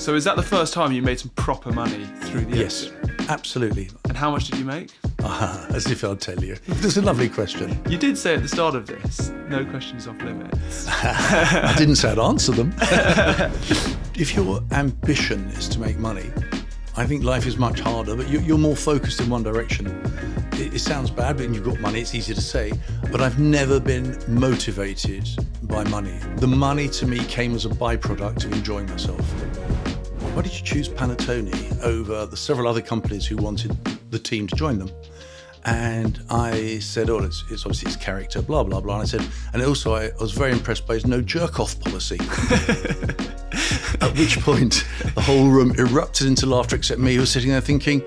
So is that the first time you made some proper money through the Yes, exit? absolutely. And how much did you make? As if I'll tell you. That's a lovely question. You did say at the start of this, no questions off limits. I didn't say I'd answer them. If your ambition is to make money, I think life is much harder, but you're more focused in one direction. It sounds bad, but when you've got money, it's easy to say, but I've never been motivated by money. The money to me came as a byproduct of enjoying myself. Why did you choose Panettone over the several other companies who wanted the team to join them? And I said, oh, it's obviously his character, blah, blah, blah. And I said, and also I was very impressed by his no jerk-off policy. At which point, the whole room erupted into laughter except me, who was sitting there thinking,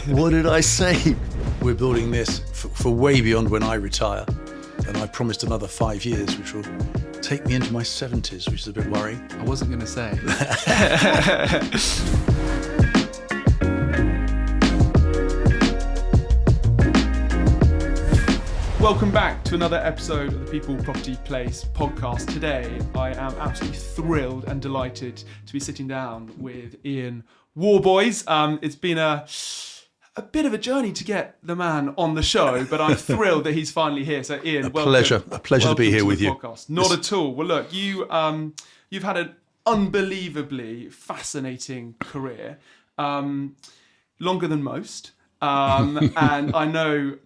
what did I say? We're building this for way beyond when I retire. And I promised another 5 years, which will take me into my 70s, which is a bit worrying. I wasn't going to say. Welcome back to another episode of the People Property Place podcast. Today, I am absolutely thrilled and delighted to be sitting down with Ian Worboys. It's been a bit of a journey to get the man on the show, but I'm thrilled that he's finally here. So, Ian, a pleasure to be here with you. Podcast. Not at all. Well, look, you've had an unbelievably fascinating career, longer than most. And I know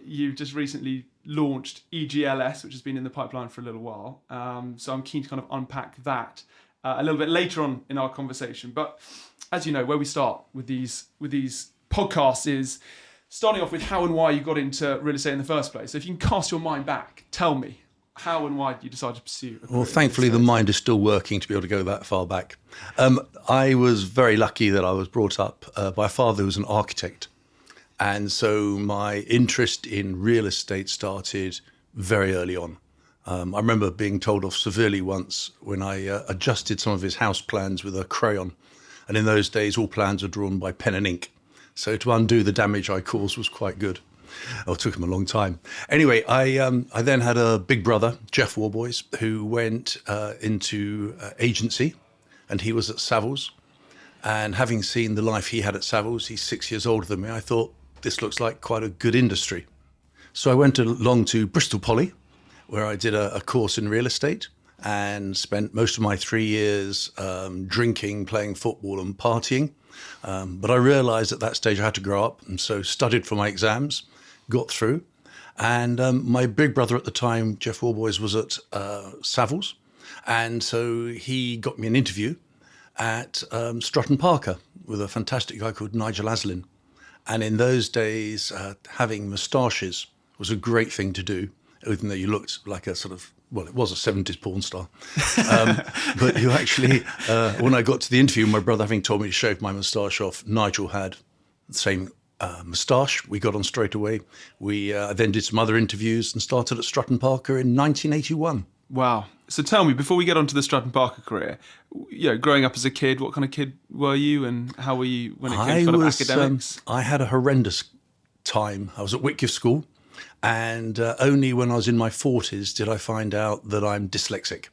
you've just recently launched EGLS, which has been in the pipeline for a little while. So I'm keen to kind of unpack that a little bit later on in our conversation. But as you know, where we start with these podcasts is starting off with how and why you got into real estate in the first place. So if you can cast your mind back, tell me, how and why did you decide to pursue a career? Well, thankfully, the mind is still working to be able to go that far back. I was very lucky that I was brought up by a father who was an architect. And so my interest in real estate started very early on. I remember being told off severely once when I adjusted some of his house plans with a crayon. And in those days, all plans were drawn by pen and ink. So to undo the damage I caused was quite good. It took him a long time. Anyway, I then had a big brother, Jeff Worboys, who went into agency, and he was at Savills. And having seen the life he had at Savills, he's 6 years older than me, I thought, this looks like quite a good industry. So I went along to Bristol Poly, where I did a course in real estate and spent most of my 3 years drinking, playing football and partying. But I realised at that stage I had to grow up, and so studied for my exams, got through. And my big brother at the time, Jeff Worboys, was at Savills. And so he got me an interview at Stratton Parker with a fantastic guy called Nigel Aslin. And in those days, having moustaches was a great thing to do, even though you looked like a sort of, well, it was a 70s porn star. But you actually, when I got to the interview, my brother having told me to shave my moustache off, Nigel had the same moustache. We got on straight away. We then did some other interviews and started at Stratton Parker in 1981. Wow. So tell me, before we get onto the Stratton Parker career, growing up as a kid, what kind of kid were you and how were you when it came to kind of academics? I had a horrendous time. I was at Whitgift School, and only when I was in my 40s did I find out that I'm dyslexic.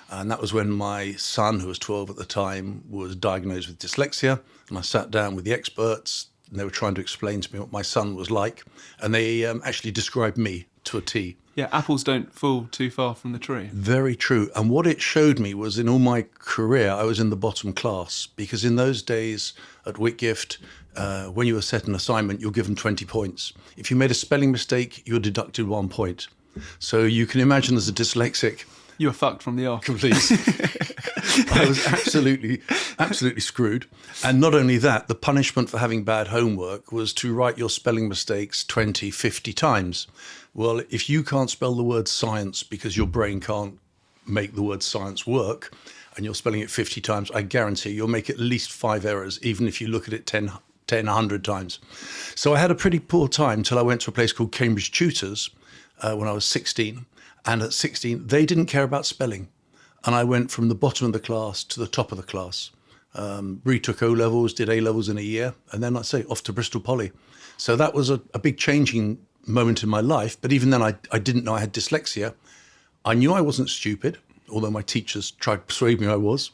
And that was when my son, who was 12 at the time, was diagnosed with dyslexia. And I sat down with the experts, and they were trying to explain to me what my son was like. And they actually described me to a T. Yeah, apples don't fall too far from the tree. Very true. And what it showed me was in all my career, I was in the bottom class, because in those days at Whitgift, when you were set an assignment, you're given 20 points. If you made a spelling mistake, you're deducted 1 point. So you can imagine as a dyslexic, you were fucked from the off. Complete. I was absolutely screwed. And not only that, the punishment for having bad homework was to write your spelling mistakes 20, 50 times. Well, if you can't spell the word science because your brain can't make the word science work, and you're spelling it 50 times, I guarantee you'll make at least 5 errors, even if you look at it 10, 100 times. So I had a pretty poor time till I went to a place called Cambridge Tutors when I was 16. And at 16, they didn't care about spelling. And I went from the bottom of the class to the top of the class. Retook O-levels, did A-levels in a year, and then, off to Bristol Poly. So that was a big changing moment in my life. But even then, I didn't know I had dyslexia. I knew I wasn't stupid. although my teachers tried to persuade me I was,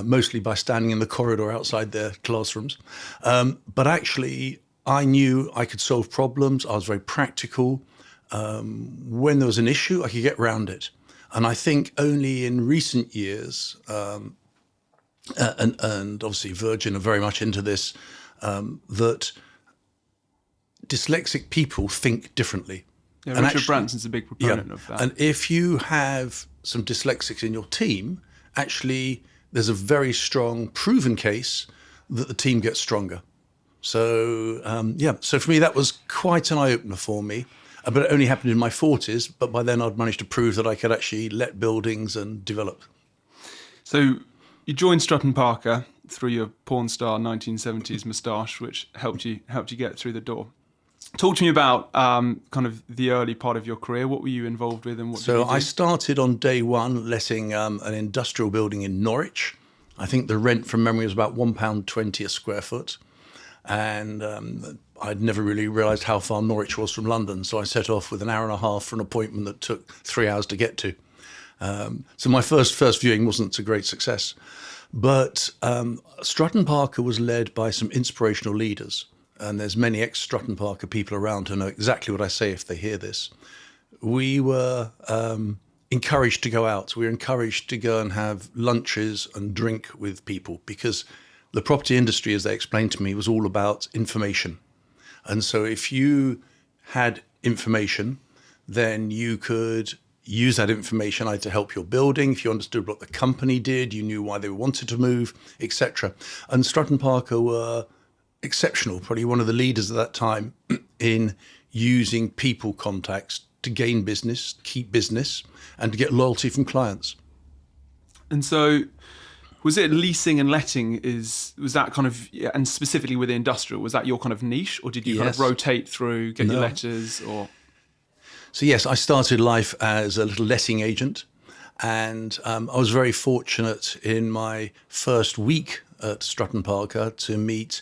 mostly by standing in the corridor outside their classrooms. But actually, I knew I could solve problems. I was very practical. When there was an issue, I could get around it. And I think only in recent years, and obviously Virgin are very much into this, that dyslexic people think differently. Yeah, And Richard actually- Branson's a big proponent of that. And if you have some dyslexics in your team, actually, there's a very strong proven case that the team gets stronger. So, so for me, that was quite an eye-opener for me. But it only happened in my 40s. But by then, I'd managed to prove that I could actually let buildings and develop. So you joined Stratton Parker through your porn star 1970s moustache, which helped you get through the door. Talk to me about kind of the early part of your career. What were you involved with, and what did you do? I started on day one letting an industrial building in Norwich. I think the rent from memory was about £1.20 a square foot. And I'd never really realised how far Norwich was from London. So I set off with an hour and a half for an appointment that took 3 hours to get to. So my first viewing wasn't a great success. But Stratton Parker was led by some inspirational leaders. And there's many ex-Stratton Parker people around who know exactly what I say if they hear this. We were encouraged to go out. We were encouraged to go and have lunches and drink with people because the property industry, as they explained to me, was all about information. And so if you had information, then you could use that information either to help your building. If you understood what the company did, you knew why they wanted to move, etc. And Stratton Parker were exceptional, probably one of the leaders at that time in using people contacts to gain business, keep business, and to get loyalty from clients. And so was it leasing and letting was that kind of, and specifically with the industrial, was that your kind of niche, or did you kind of rotate through, get your letters, or? So yes, I started life as a little letting agent, and I was very fortunate in my first week at Stratton Parker to meet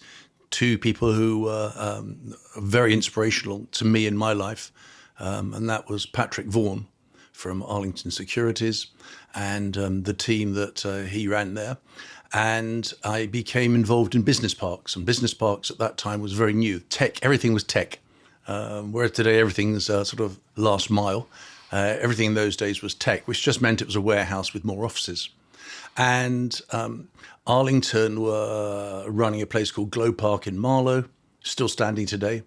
two people who were very inspirational to me in my life, and that was Patrick Vaughan from Arlington Securities and the team that he ran there. And I became involved in business parks, and business parks at that time was very new. Tech, everything was tech, whereas today everything's sort of last mile. Everything in those days was tech, which just meant it was a warehouse with more offices. And Arlington were running a place called Glow Park in Marlow, still standing today.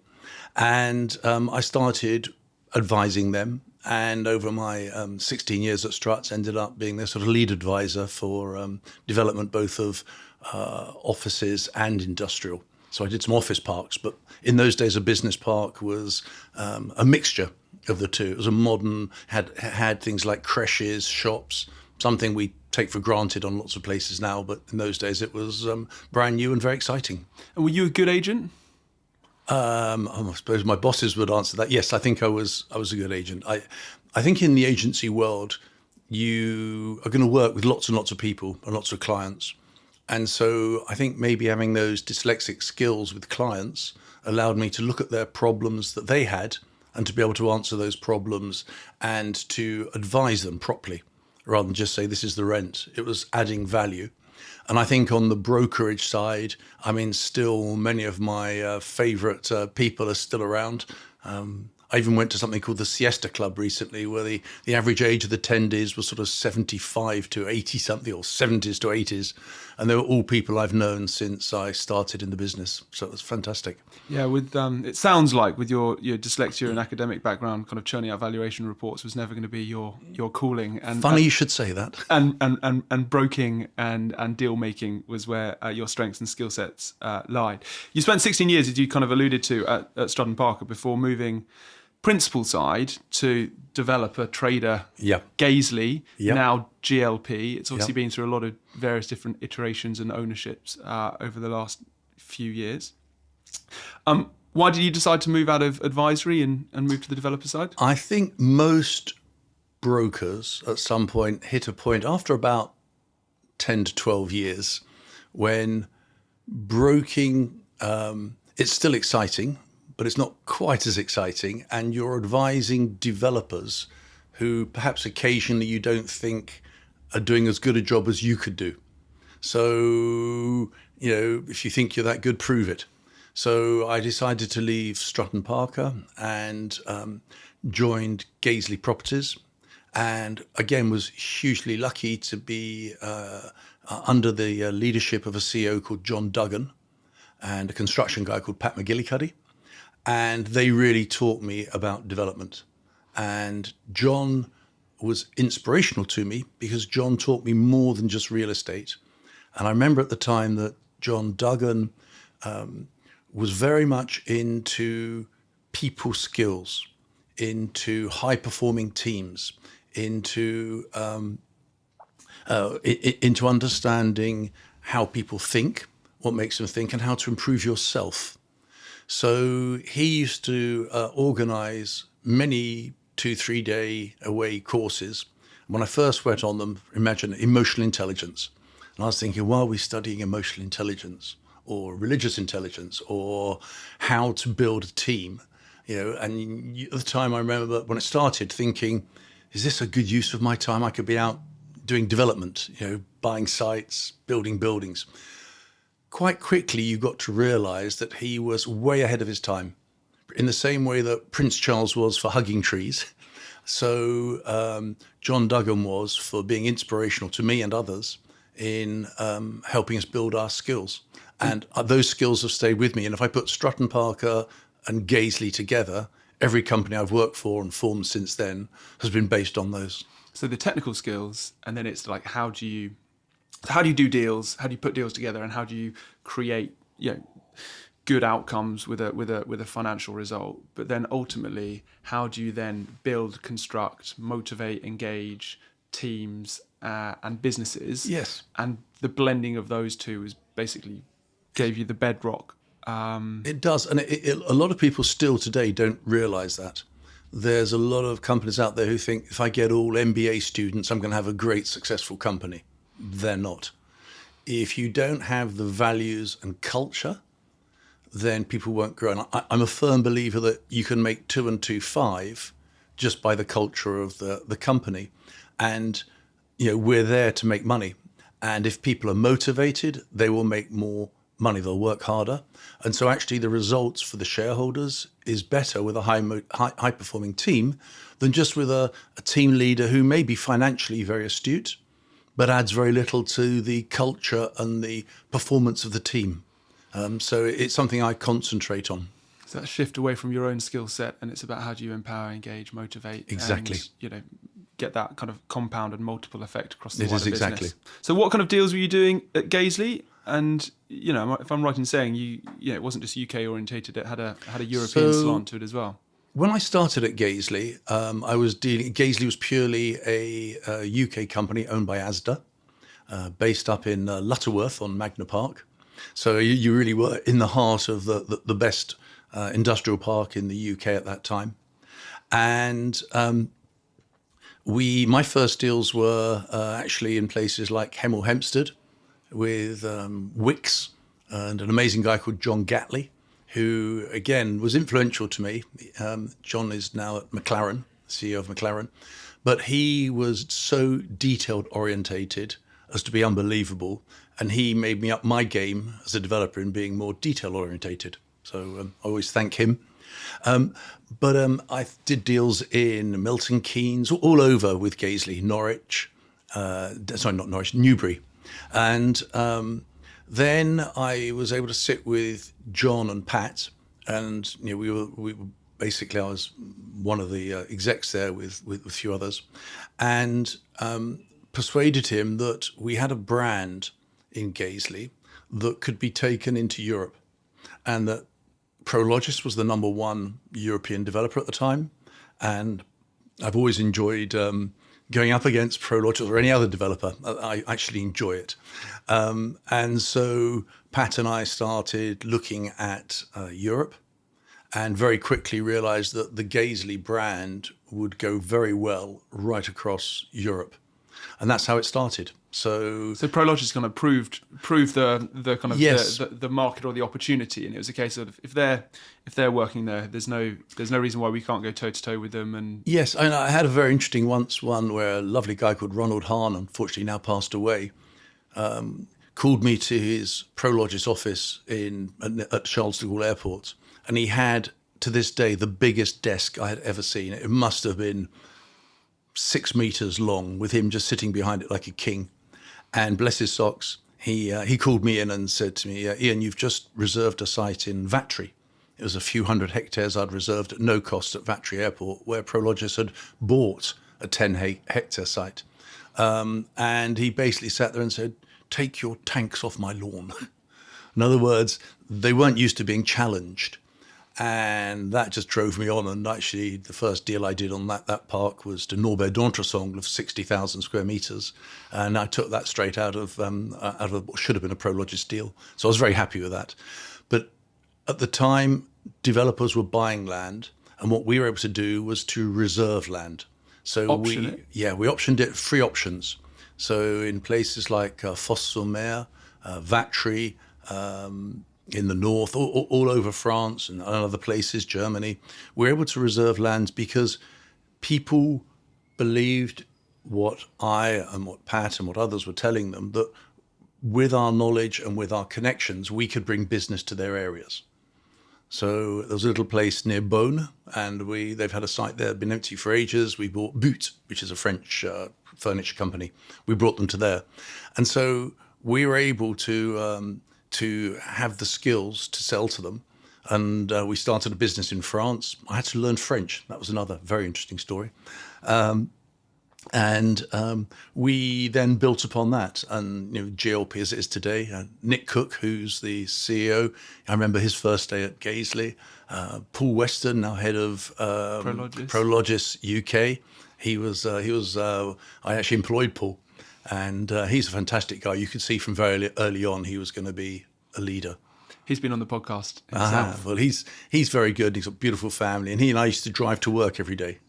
And I started advising them. And over my 16 years at Struts, ended up being their sort of lead advisor for development both of offices and industrial. So I did some office parks, but in those days a business park was a mixture of the two. It was a modern, had things like creches, shops, something we take for granted on lots of places now, but in those days it was brand new and very exciting. And were you a good agent? I suppose my bosses would answer that. Yes, I think I was a good agent. I think in the agency world, you are going to work with lots and lots of people and lots of clients. And so I think maybe having those dyslexic skills with clients allowed me to look at their problems that they had and to be able to answer those problems and to advise them properly rather than just say, this is the rent. It was adding value. And I think on the brokerage side, I mean, still many of my favourite people are still around. I even went to something called the Siesta Club recently, where the average age of the attendees was sort of 75 to 80 something, or 70s to 80s. And they were all people I've known since I started in the business. So it was fantastic. Yeah, with it sounds like with your dyslexia and academic background, kind of churning out valuation reports was never going to be your calling. And Funny you should say that. And broking and deal making was where your strengths and skill sets lied. You spent 16 years, as you kind of alluded to, at Stratton Parker before moving principal side to developer, trader, Gaisley, now GLP. It's obviously been through a lot of various different iterations and ownerships over the last few years. Why did you decide to move out of advisory and move to the developer side? I think most brokers at some point hit a point after about 10 to 12 years when broking, it's still exciting, but it's not quite as exciting, and you're advising developers who perhaps occasionally you don't think are doing as good a job as you could do. So, if you think you're that good, prove it. So I decided to leave Strutton Parker and joined Gaisley Properties, and again was hugely lucky to be under the leadership of a CEO called John Duggan and a construction guy called Pat McGillicuddy. And they really taught me about development. And John was inspirational to me because John taught me more than just real estate. And I remember at the time that John Duggan was very much into people skills, into high-performing teams, into understanding how people think, what makes them think, and how to improve yourself. So he used to organize many 2-3 day away courses. When I first went on them, imagine emotional intelligence. And I was thinking, why are we studying emotional intelligence or religious intelligence or how to build a team? And at the time I remember when it started thinking, is this a good use of my time? I could be out doing development, buying sites, building buildings. Quite quickly, you got to realize that he was way ahead of his time, in the same way that Prince Charles was for hugging trees. So John Duggan was for being inspirational to me and others in helping us build our skills. And those skills have stayed with me. And if I put Strutton Parker and Gaisley together, every company I've worked for and formed since then has been based on those. So the technical skills, and then it's like, how do you do deals? How do you put deals together, and how do you create good outcomes with a financial result? But then ultimately, how do you then build, construct, motivate, engage teams and businesses? Yes. And the blending of those two is basically gave you the bedrock. It does, and a lot of people still today don't realise that. There's a lot of companies out there who think if I get all MBA students, I'm going to have a great, successful company. They're not. If you don't have the values and culture, then people won't grow. And I'm a firm believer that you can make 2 and 2 5 just by the culture of the company. And, we're there to make money. And if people are motivated, they will make more money. They'll work harder. And so actually the results for the shareholders is better with a high performing team than just with a team leader who may be financially very astute, but adds very little to the culture and the performance of the team. So it's something I concentrate on. So that shift away from your own skill set, and it's about how do you empower, engage, motivate, exactly, and, get that kind of compound and multiple effect across the wider business. Exactly. So what kind of deals were you doing at Gaisley? And if I'm right in saying it wasn't just UK orientated; it had a European slant to it as well. When I started at Gaisley, Gaisley was purely a UK company owned by Asda, based up in Lutterworth on Magna Park. So you really were in the heart of the best industrial park in the UK at that time. And my first deals were actually in places like Hemel Hempstead with Wicks and an amazing guy called John Gatley, who, again, was influential to me. John is now at McLaren, CEO of McLaren, but he was so detailed-orientated as to be unbelievable, and he made me up my game as a developer in being more detail-orientated. So I always thank him. But I did deals in Milton Keynes, all over with Gaisley, Norwich, Newbury. And then I was able to sit with John and Pat, and we were basically, I was one of the execs there with a few others, and persuaded him that we had a brand in Gaisley that could be taken into Europe, and that Prologis was the number one European developer at the time, and I've always enjoyed going up against Prologis or any other developer. I actually enjoy it. And so Pat and I started looking at Europe, and very quickly realized that the Gaisley brand would go very well right across Europe. And that's how it started. So Prologis kind of proved the kind of Yes. the market or the opportunity, and it was a case of if they're working there, there's no reason why we can't go toe to toe with them. And yes, and I had a very interesting one where a lovely guy called Ronald Hahn, unfortunately now passed away, called me to his Prologis office at Charles de Gaulle Airport, and he had, to this day, the biggest desk I had ever seen. It must have been 6 meters long, with him just sitting behind it like a king. And bless his socks, he called me in and said to me, Ian, you've just reserved a site in Vatry. It was a few hundred hectares I'd reserved at no cost at Vatry Airport, where Prologis had bought a 10-hectare site. And he basically sat there and said, take your tanks off my lawn. In other words, they weren't used to being challenged. And that just drove me on. And actually, the first deal I did on that park was to Norbert d'Entressangle of 60,000 square meters. And I took that straight out of what should have been a Prologis deal. So I was very happy with that. But at the time, developers were buying land. And what we were able to do was to reserve land. So we optioned it, free options. So in places like Fos-sur-Mer, Vatry, in the north, all over France and other places, Germany, we're able to reserve lands because people believed what I and what Pat and what others were telling them, that with our knowledge and with our connections, we could bring business to their areas. So there was a little place near Beaune, and they've had a site there, been empty for ages. We bought Butte, which is a French furniture company. We brought them to there. And so we were able to have the skills to sell to them. And we started a business in France. I had to learn French. That was another very interesting story. And we then built upon that. And GLP as it is today, Nick Cook, who's the CEO, I remember his first day at Gaisley. Paul Weston, now head of Prologis UK. I actually employed Paul. And he's a fantastic guy. You could see from very early on he was going to be a leader. He's been on the podcast himself. Well, he's very good. He's got a beautiful family, and he and I used to drive to work every day.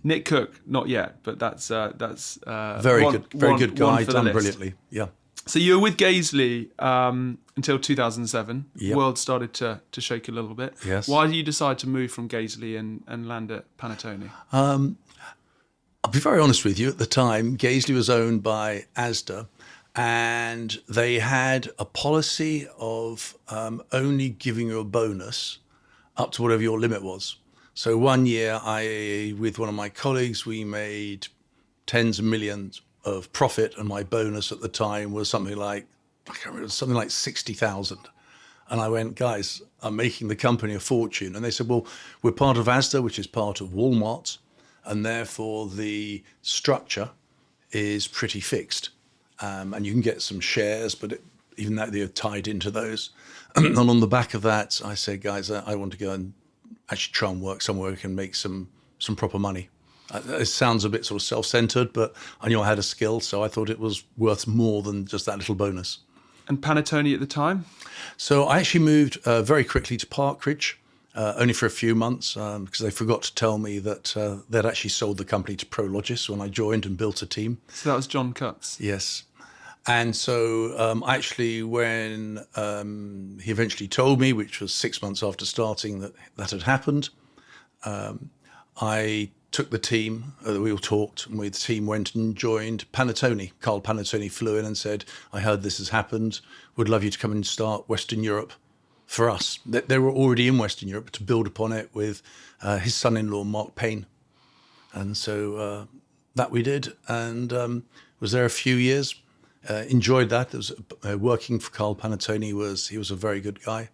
Nick Cook, not yet, but that's very good guy, done brilliantly. Yeah. So you were with Gaisley until 2007. Yep. The world started to shake a little bit. Yes. Why did you decide to move from Gaisley and land at Panettone? I'll be very honest with you. At the time, Gaisley was owned by Asda, and they had a policy of only giving you a bonus up to whatever your limit was. So one year, with one of my colleagues, we made tens of millions of profit, and my bonus at the time was something like 60,000. And I went, guys, I'm making the company a fortune. And they said, well, we're part of Asda, which is part of Walmart, and therefore the structure is pretty fixed. And you can get some shares, but even that they're tied into those. And on the back of that, I said, guys, I want to go and actually try and work somewhere we can make some proper money. It sounds a bit sort of self-centered, but I knew I had a skill, so I thought it was worth more than just that little bonus. And Panettone at the time? So I actually moved very quickly to Parkridge, only for a few months, because they forgot to tell me that they'd actually sold the company to Prologis when I joined and built a team. So that was John Cutts? Yes. And so actually when he eventually told me, which was 6 months after starting, that had happened, I took the team, we all talked, and the team went and joined Panettone. Carl Panettone flew in and said, I heard this has happened, would love you to come and start Western Europe for us. They were already in Western Europe to build upon it with his son-in-law, Mark Payne. And so that we did, and was there a few years. Enjoyed that. There was, working for Carl Panettone he was a very good guy.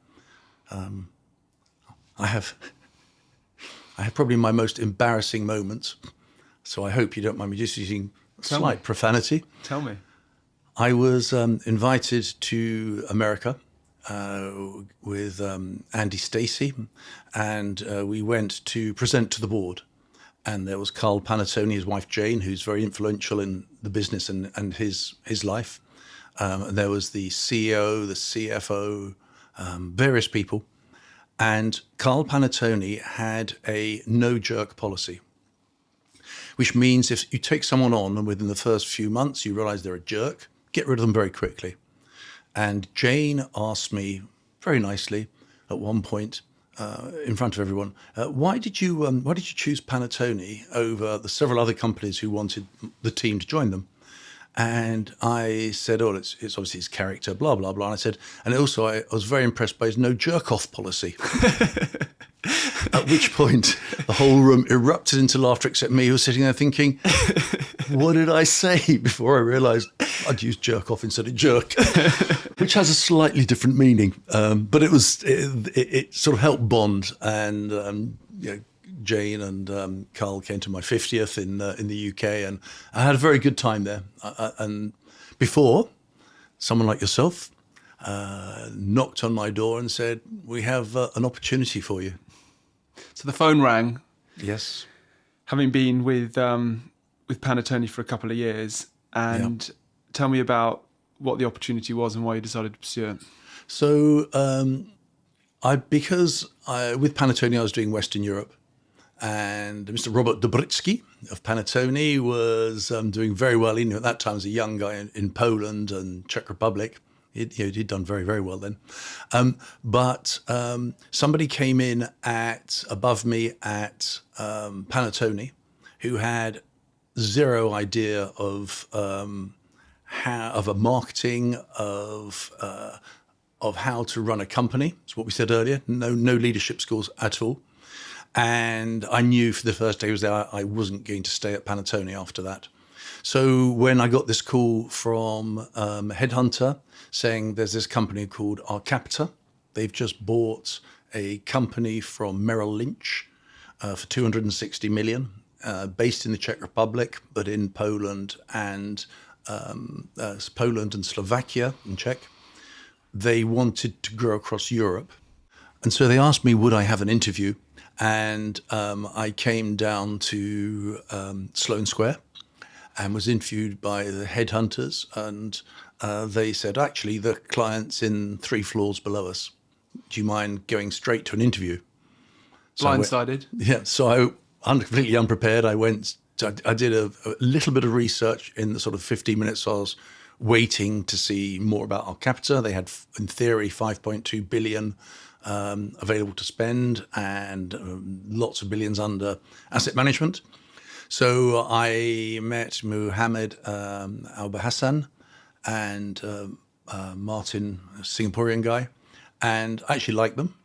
I have probably my most embarrassing moments, so I hope you don't mind me just using slight profanity. Tell me. I was invited to America with Andy Stacey, and we went to present to the board. And there was Carl Panettone, his wife Jane, who's very influential in the business and his life. And there was the CEO, the CFO, various people. And Carl Panettone had a no-jerk policy, which means if you take someone on and within the first few months you realize they're a jerk, get rid of them very quickly. And Jane asked me very nicely at one point, in front of everyone, why did you choose Panettone over the several other companies who wanted the team to join them? And I said, oh, it's obviously his character, blah, blah, blah. And I said, and also I was very impressed by his no jerk-off policy. At which point the whole room erupted into laughter except me, who was sitting there thinking, what did I say? Before I realised I'd used jerk-off instead of jerk, which has a slightly different meaning. But it sort of helped bond. And Jane and Carl came to my 50th in the UK, and I had a very good time there. And before, someone like yourself knocked on my door and said, we have an opportunity for you. So the phone rang. Yes. Having been with Panettone for a couple of years, and tell me about what the opportunity was and why you decided to pursue it. So with Panettone I was doing Western Europe, and Mr. Robert Dobritsky of Panettone was doing very well. At that time, as a young guy in Poland and Czech Republic. He'd done very, very well then. But somebody came in above me at Panettone who had zero idea of a marketing, of how to run a company. It's what we said earlier, no leadership skills at all. And I knew for the first day I was there, I wasn't going to stay at Panettone after that. So when I got this call from Headhunter saying there's this company called Arcapita, they've just bought a company from Merrill Lynch for 260 million, based in the Czech Republic, but in Poland and Slovakia in Czech. They wanted to grow across Europe. And so they asked me, would I have an interview? And I came down to Sloane Square and was interviewed by the headhunters, and they said, actually, the client's in 3 floors below us. Do you mind going straight to an interview? Blindsided? So I'm completely unprepared. I did a little bit of research in the sort of 15 minutes I was waiting to see more about Arcapita. They had, in theory, 5.2 billion available to spend, and lots of billions under asset management. So I met Muhammad Al-Bahassan and Martin, a Singaporean guy, and I actually liked them.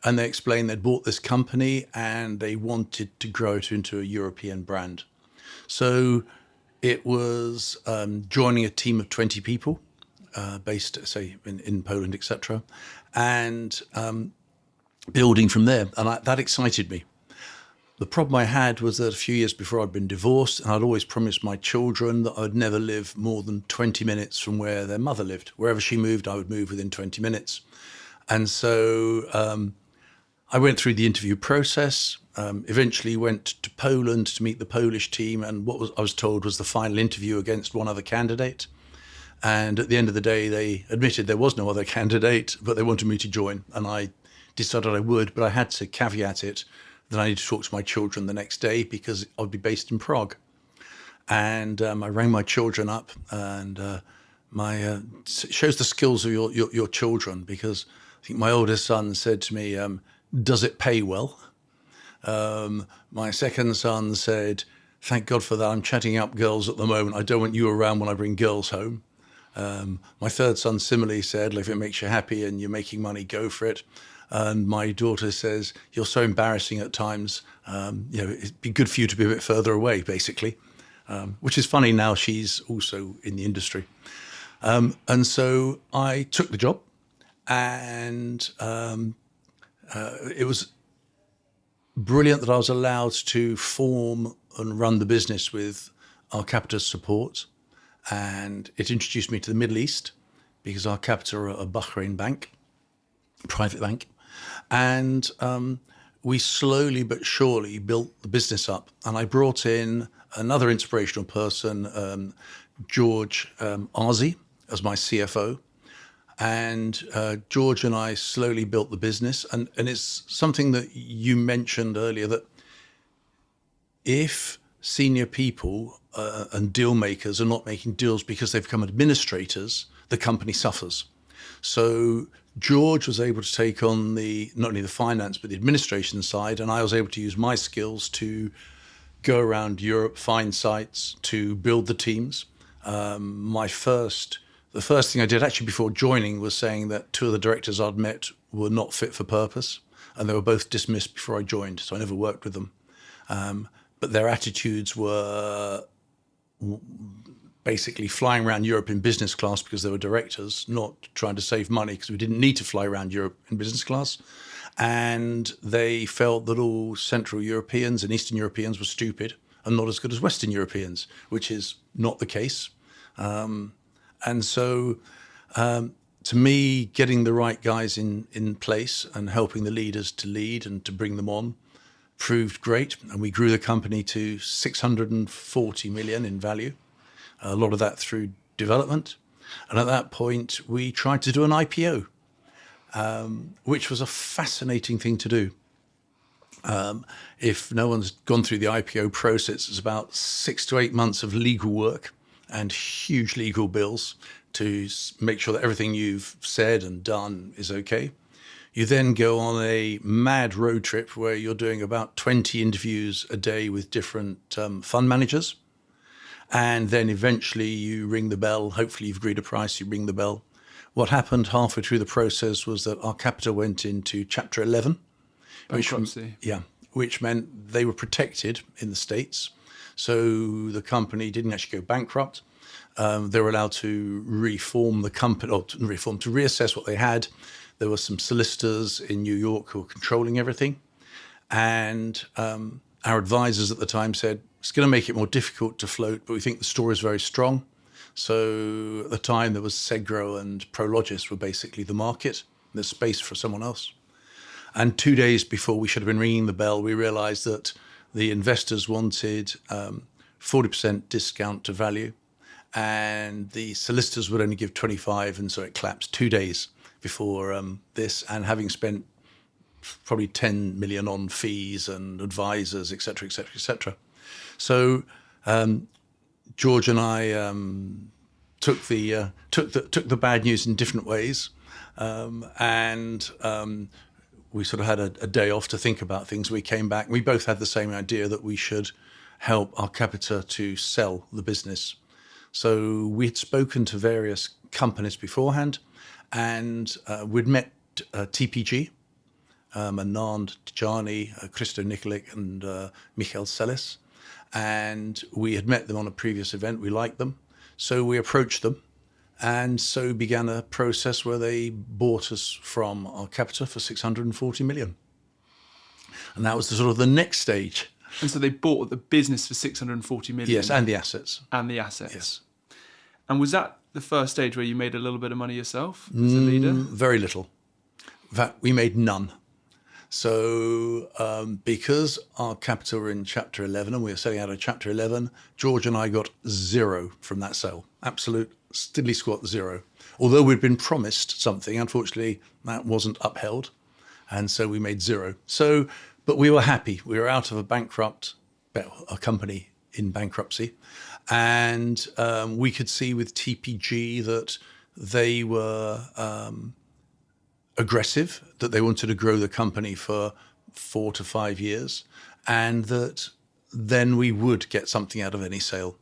And they explained they'd bought this company and they wanted to grow it into a European brand. So it was joining a team of 20 people based, say, in Poland, etc., and building from there. And that excited me. The problem I had was that a few years before I'd been divorced, and I'd always promised my children that I would never live more than 20 minutes from where their mother lived. Wherever she moved, I would move within 20 minutes. And so I went through the interview process, eventually went to Poland to meet the Polish team, and I was told was the final interview against one other candidate. And at the end of the day, they admitted there was no other candidate, but they wanted me to join. And I decided I would, but I had to caveat it that I need to talk to my children the next day because I'd be based in Prague. And I rang my children up, and shows the skills of your children, because I think my oldest son said to me, does it pay well? My second son said, thank God for that. I'm chatting up girls at the moment. I don't want you around when I bring girls home. My third son similarly said, if it makes you happy and you're making money, go for it. And my daughter says, you're so embarrassing at times. It'd be good for you to be a bit further away, basically, which is funny now she's also in the industry. And so I took the job, and it was brilliant that I was allowed to form and run the business with Arcapita's support. And it introduced me to the Middle East, because Arcapita are a Bahrain bank, private bank. And we slowly but surely built the business up. And I brought in another inspirational person, George Arzi, as my CFO. And George and I slowly built the business. And it's something that you mentioned earlier, that if senior people and deal makers are not making deals because they've become administrators, the company suffers. So George was able to take on not only the finance but the administration side, and I was able to use my skills to go around Europe, find sites, to build the teams. The first thing I did actually before joining was saying that 2 of the directors I'd met were not fit for purpose, and they were both dismissed before I joined, so I never worked with them. But their attitudes were basically flying around Europe in business class because they were directors, not trying to save money because we didn't need to fly around Europe in business class. And they felt that all Central Europeans and Eastern Europeans were stupid and not as good as Western Europeans, which is not the case. And so to me, getting the right guys in place and helping the leaders to lead and to bring them on proved great. And we grew the company to 640 million in value, a lot of that through development. And at that point, we tried to do an IPO, which was a fascinating thing to do. If no one's gone through the IPO process, it's about 6 to 8 months of legal work and huge legal bills to make sure that everything you've said and done is okay. You then go on a mad road trip where you're doing about 20 interviews a day with different fund managers. And then eventually you ring the bell. Hopefully you've agreed a price, you ring the bell. What happened halfway through the process was that our capital went into Chapter 11. Bankruptcy. Which meant they were protected in the States. So the company didn't actually go bankrupt. They were allowed to reform the company, or to reassess what they had. There were some solicitors in New York who were controlling everything. And our advisors at the time said, it's going to make it more difficult to float, but we think the story is very strong. So at the time, there was Segro and Prologis were basically the market. There's space for someone else. And 2 days before we should have been ringing the bell, we realized that the investors wanted 40% discount to value, and the solicitors would only give 25, and so it collapsed 2 days before this, and having spent probably 10 million on fees and advisors, et cetera, et cetera, et cetera. So George and I took the bad news in different ways, and we sort of had a day off to think about things. We came back. We both had the same idea that we should help our capital to sell the business. So we'd spoken to various companies beforehand, and we'd met TPG, Anand Tijani, Christo Nikolic, and Michael Seles. And we had met them on a previous event. We liked them. So we approached them. And so began a process where they bought us from our capital for 640 million. And that was the next stage. And so they bought the business for 640 million? Yes, and the assets. And the assets. Yes. And was that the first stage where you made a little bit of money yourself as a leader? Very little. In fact, we made none. So because our capital were in Chapter 11 and we were selling out of Chapter 11, George and I got zero from that sale. Absolute stiddly squat zero. Although we'd been promised something, unfortunately, that wasn't upheld. And so we made zero. So, but we were happy. We were out of a company in bankruptcy. And we could see with TPG that they were aggressive, that they wanted to grow the company for 4 to 5 years, and that then we would get something out of any sale.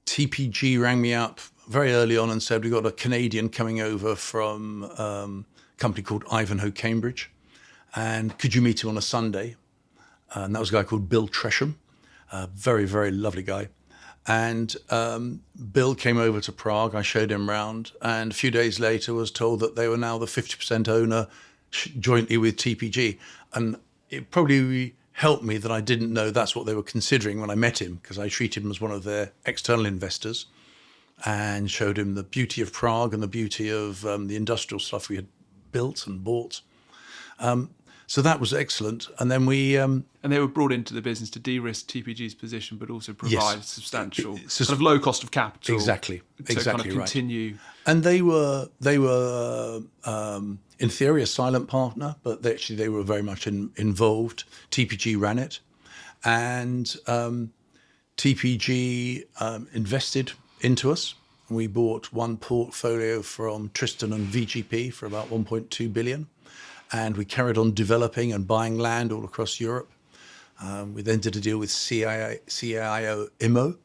TPG rang me up very early on and said, we've got a Canadian coming over from a company called Ivanhoe Cambridge, and could you meet him on a Sunday? And that was a guy called Bill Tresham, a very, very lovely guy. And Bill came over to Prague. I showed him around, and a few days later was told that they were now the 50% owner jointly with TPG. And it probably helped me that I didn't know that's what they were considering when I met him, because I treated him as one of their external investors and showed him the beauty of Prague and the beauty of the industrial stuff we had built and bought. So that was excellent. And then we... and they were brought into the business to de-risk TPG's position, but also provide substantial kind of low cost of capital. Exactly. To kind of continue. Right. And they were in theory, a silent partner, but they were very much involved. TPG ran it. And TPG invested into us. We bought one portfolio from Tristan and VGP for about 1.2 billion. And we carried on developing and buying land all across Europe. We then did a deal with CIO IMO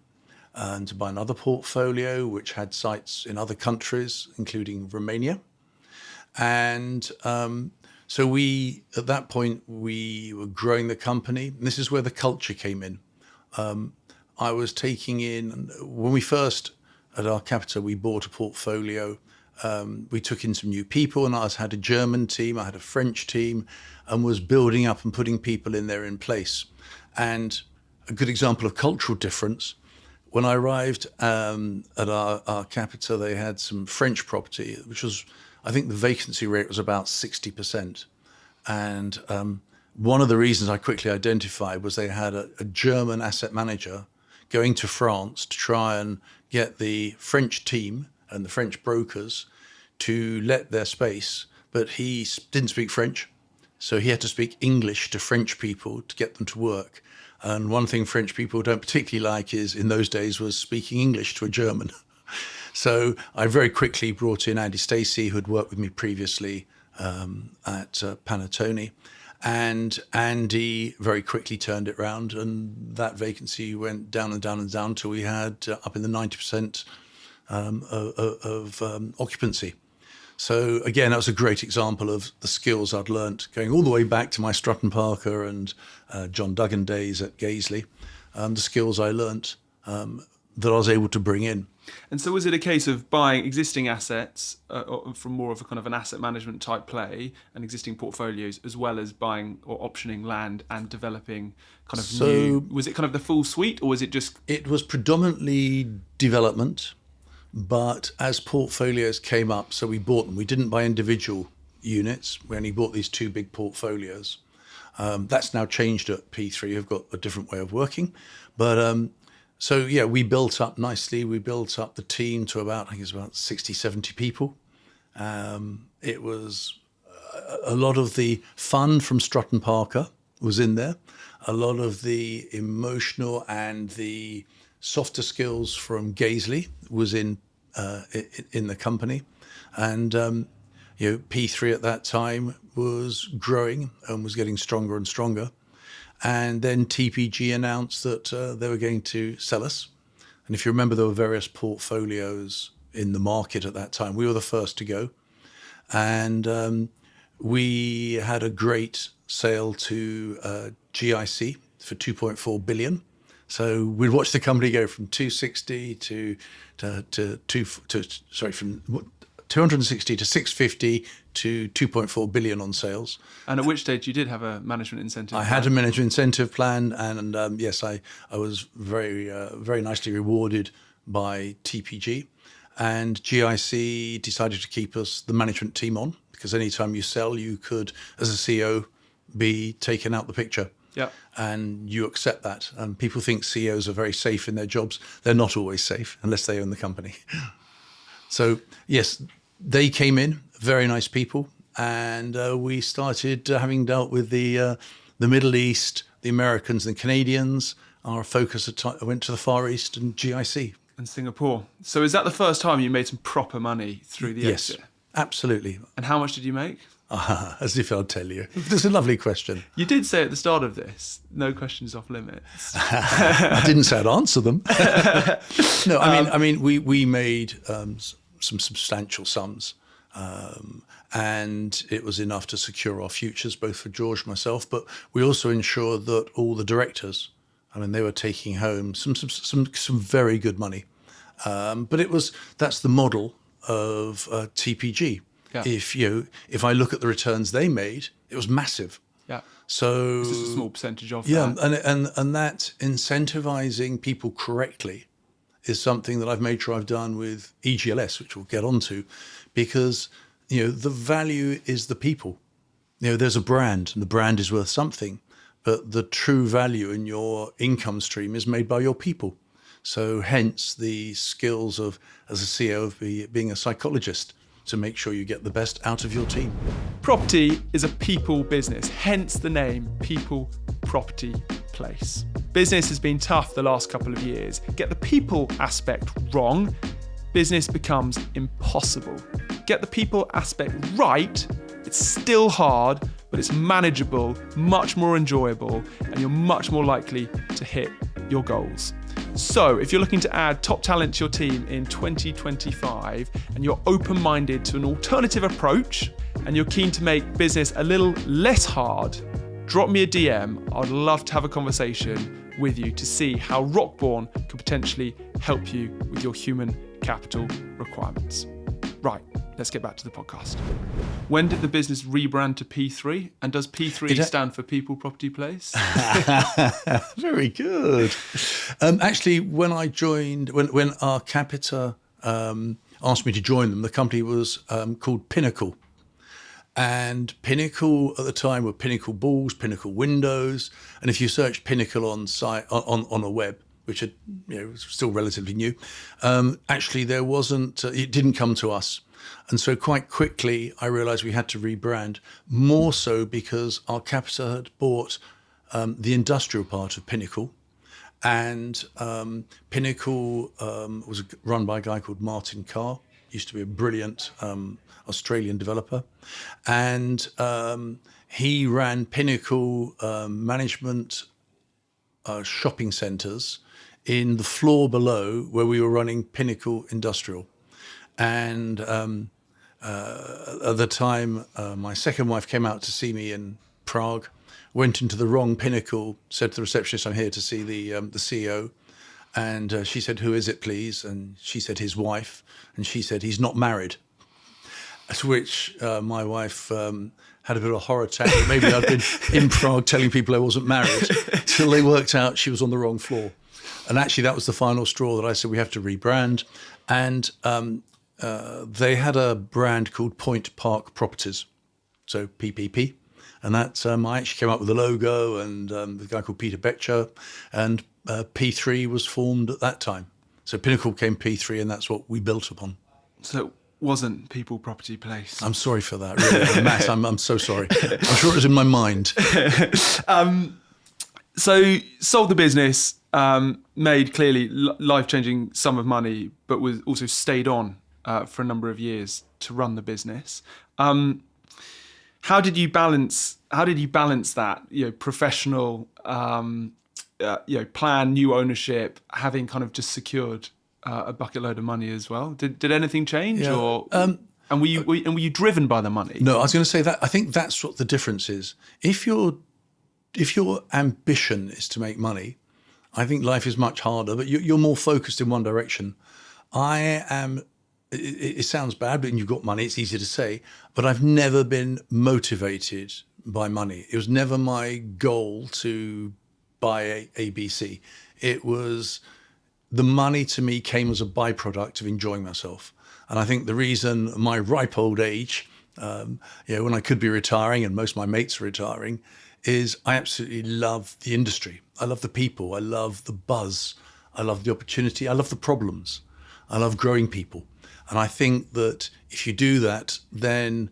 to buy another portfolio, which had sites in other countries, including Romania. And so at that point, we were growing the company. And this is where the culture came in. I was taking in, when we first, at our capital, we bought a portfolio. We took in some new people, and I had a German team, I had a French team, and was building up and putting people in there in place. And a good example of cultural difference, when I arrived at our capital, they had some French property, which was, I think the vacancy rate was about 60%. And one of the reasons I quickly identified was they had a German asset manager going to France to try and get the French team and the French brokers to let their space, but he didn't speak French. So he had to speak English to French people to get them to work. And one thing French people don't particularly like is, in those days, was speaking English to a German. So I very quickly brought in Andy Stacey, who had worked with me previously at Panettone. And Andy very quickly turned it around, and that vacancy went down and down and down till we had up in the 90% of occupancy. So again, that was a great example of the skills I'd learnt going all the way back to my Stratton Parker and John Duggan days at Gaisley, the skills I learnt that I was able to bring in. And so was it a case of buying existing assets from more of a kind of an asset management type play and existing portfolios, as well as buying or optioning land and developing kind of new? Was it kind of the full suite, or was it just? It was predominantly development, but as portfolios came up, so we bought them. We didn't buy individual units. We only bought these two big portfolios. That's now changed at P3. We've got a different way of working. But so, yeah, we built up nicely. We built up the team to about, I think it's about 60, 70 people. It was a lot of the fun from Stratton Parker was in there. A lot of the emotional and the softer skills from Gaisley was in the company. And, P3 at that time was growing and was getting stronger and stronger. And then TPG announced that they were going to sell us. And if you remember, there were various portfolios in the market at that time. We were the first to go. And we had a great sale to GIC for 2.4 billion. So we'd watched the company go from 260 from 260 to 650 to 2.4 billion on sales. And at which stage you did have a management incentive? I had a management incentive plan, and yes, I was very nicely rewarded by TPG, and GIC decided to keep us the management team on, because anytime you sell, you could, as a CEO, be taken out the picture. Yeah. And you accept that. And people think CEOs are very safe in their jobs. They're not always safe unless they own the company. So yes, they came in, very nice people, and we started having dealt with the Middle East, the Americans, and the Canadians. Our focus went to the Far East and GIC. And Singapore. So is that the first time you made some proper money through the exit? Yes, absolutely. And how much did you make? As if I'd tell you. That's a lovely question. You did say at the start of this, no questions off limits. I didn't say I'd answer them. No, I mean, we made some substantial sums, and it was enough to secure our futures, both for George and myself. But we also ensured that all the directors, they were taking home some very good money. But that's the model of TPG. Yeah. If I look at the returns they made, it was massive. Yeah. So this is a small percentage of that. Yeah, and that incentivizing people correctly is something that I've made sure I've done with EGLS, which we'll get onto, because the value is the people. There's a brand, and the brand is worth something, but the true value in your income stream is made by your people. So hence the skills of, as a CEO, of being a psychologist, to make sure you get the best out of your team. Property is a people business, hence the name People Property place. Business has been tough the last couple of years. Get the people aspect wrong, business becomes impossible. Get the people aspect right, it's still hard, but it's manageable, much more enjoyable, and you're much more likely to hit your goals. So if you're looking to add top talent to your team in 2025 and you're open-minded to an alternative approach and you're keen to make business a little less hard, drop me a DM. I'd love to have a conversation with you to see how Rockborn could potentially help you with your human capital requirements. Right, let's get back to the podcast. When did the business rebrand to P3? And does P3 stand for People, Property, Place? Very good. Actually, when I joined, when our capita asked me to join them, the company was called Pinnacle. And Pinnacle at the time were Pinnacle Balls, Pinnacle Windows. And if you search Pinnacle on a web, which had, was still relatively new, actually there wasn't, it didn't come to us. And so quite quickly I realized we had to rebrand, more so because our capita had bought the industrial part of Pinnacle. And Pinnacle was run by a guy called Martin Carr, used to be a brilliant Australian developer. And he ran Pinnacle management shopping centres in the floor below where we were running Pinnacle Industrial. And at the time, my second wife came out to see me in Prague, went into the wrong Pinnacle, said to the receptionist, I'm here to see the CEO. And she said, who is it, please? And she said, his wife. And she said, he's not married. To which my wife had a bit of a horror attack. Maybe I'd been in Prague telling people I wasn't married, till they worked out she was on the wrong floor. And actually, that was the final straw that I said, we have to rebrand. And they had a brand called Point Park Properties, so PPP. And that I actually came up with the logo, and the guy called Peter Becher, and P3 was formed at that time. So Pinnacle became P3, and that's what we built upon. So it wasn't People, Property, Place. I'm sorry for that, really. Matt, I'm so sorry. I'm sure it was in my mind. So sold the business, made clearly life-changing sum of money, but was also stayed on for a number of years to run the business. How did you balance that, professional, plan, new ownership, having kind of just secured a bucket load of money as well? Did anything change, or and were you driven by the money? No, I was going to say that I think that's what the difference is. If your ambition is to make money, I think life is much harder, but you're more focused in one direction. I am. It sounds bad, but when you've got money, it's easy to say, but I've never been motivated by money. It was never my goal to buy ABC. It was, the money to me came as a byproduct of enjoying myself. And I think the reason my ripe old age, when I could be retiring and most of my mates are retiring, is I absolutely love the industry. I love the people. I love the buzz. I love the opportunity. I love the problems. I love growing people. And I think that if you do that, then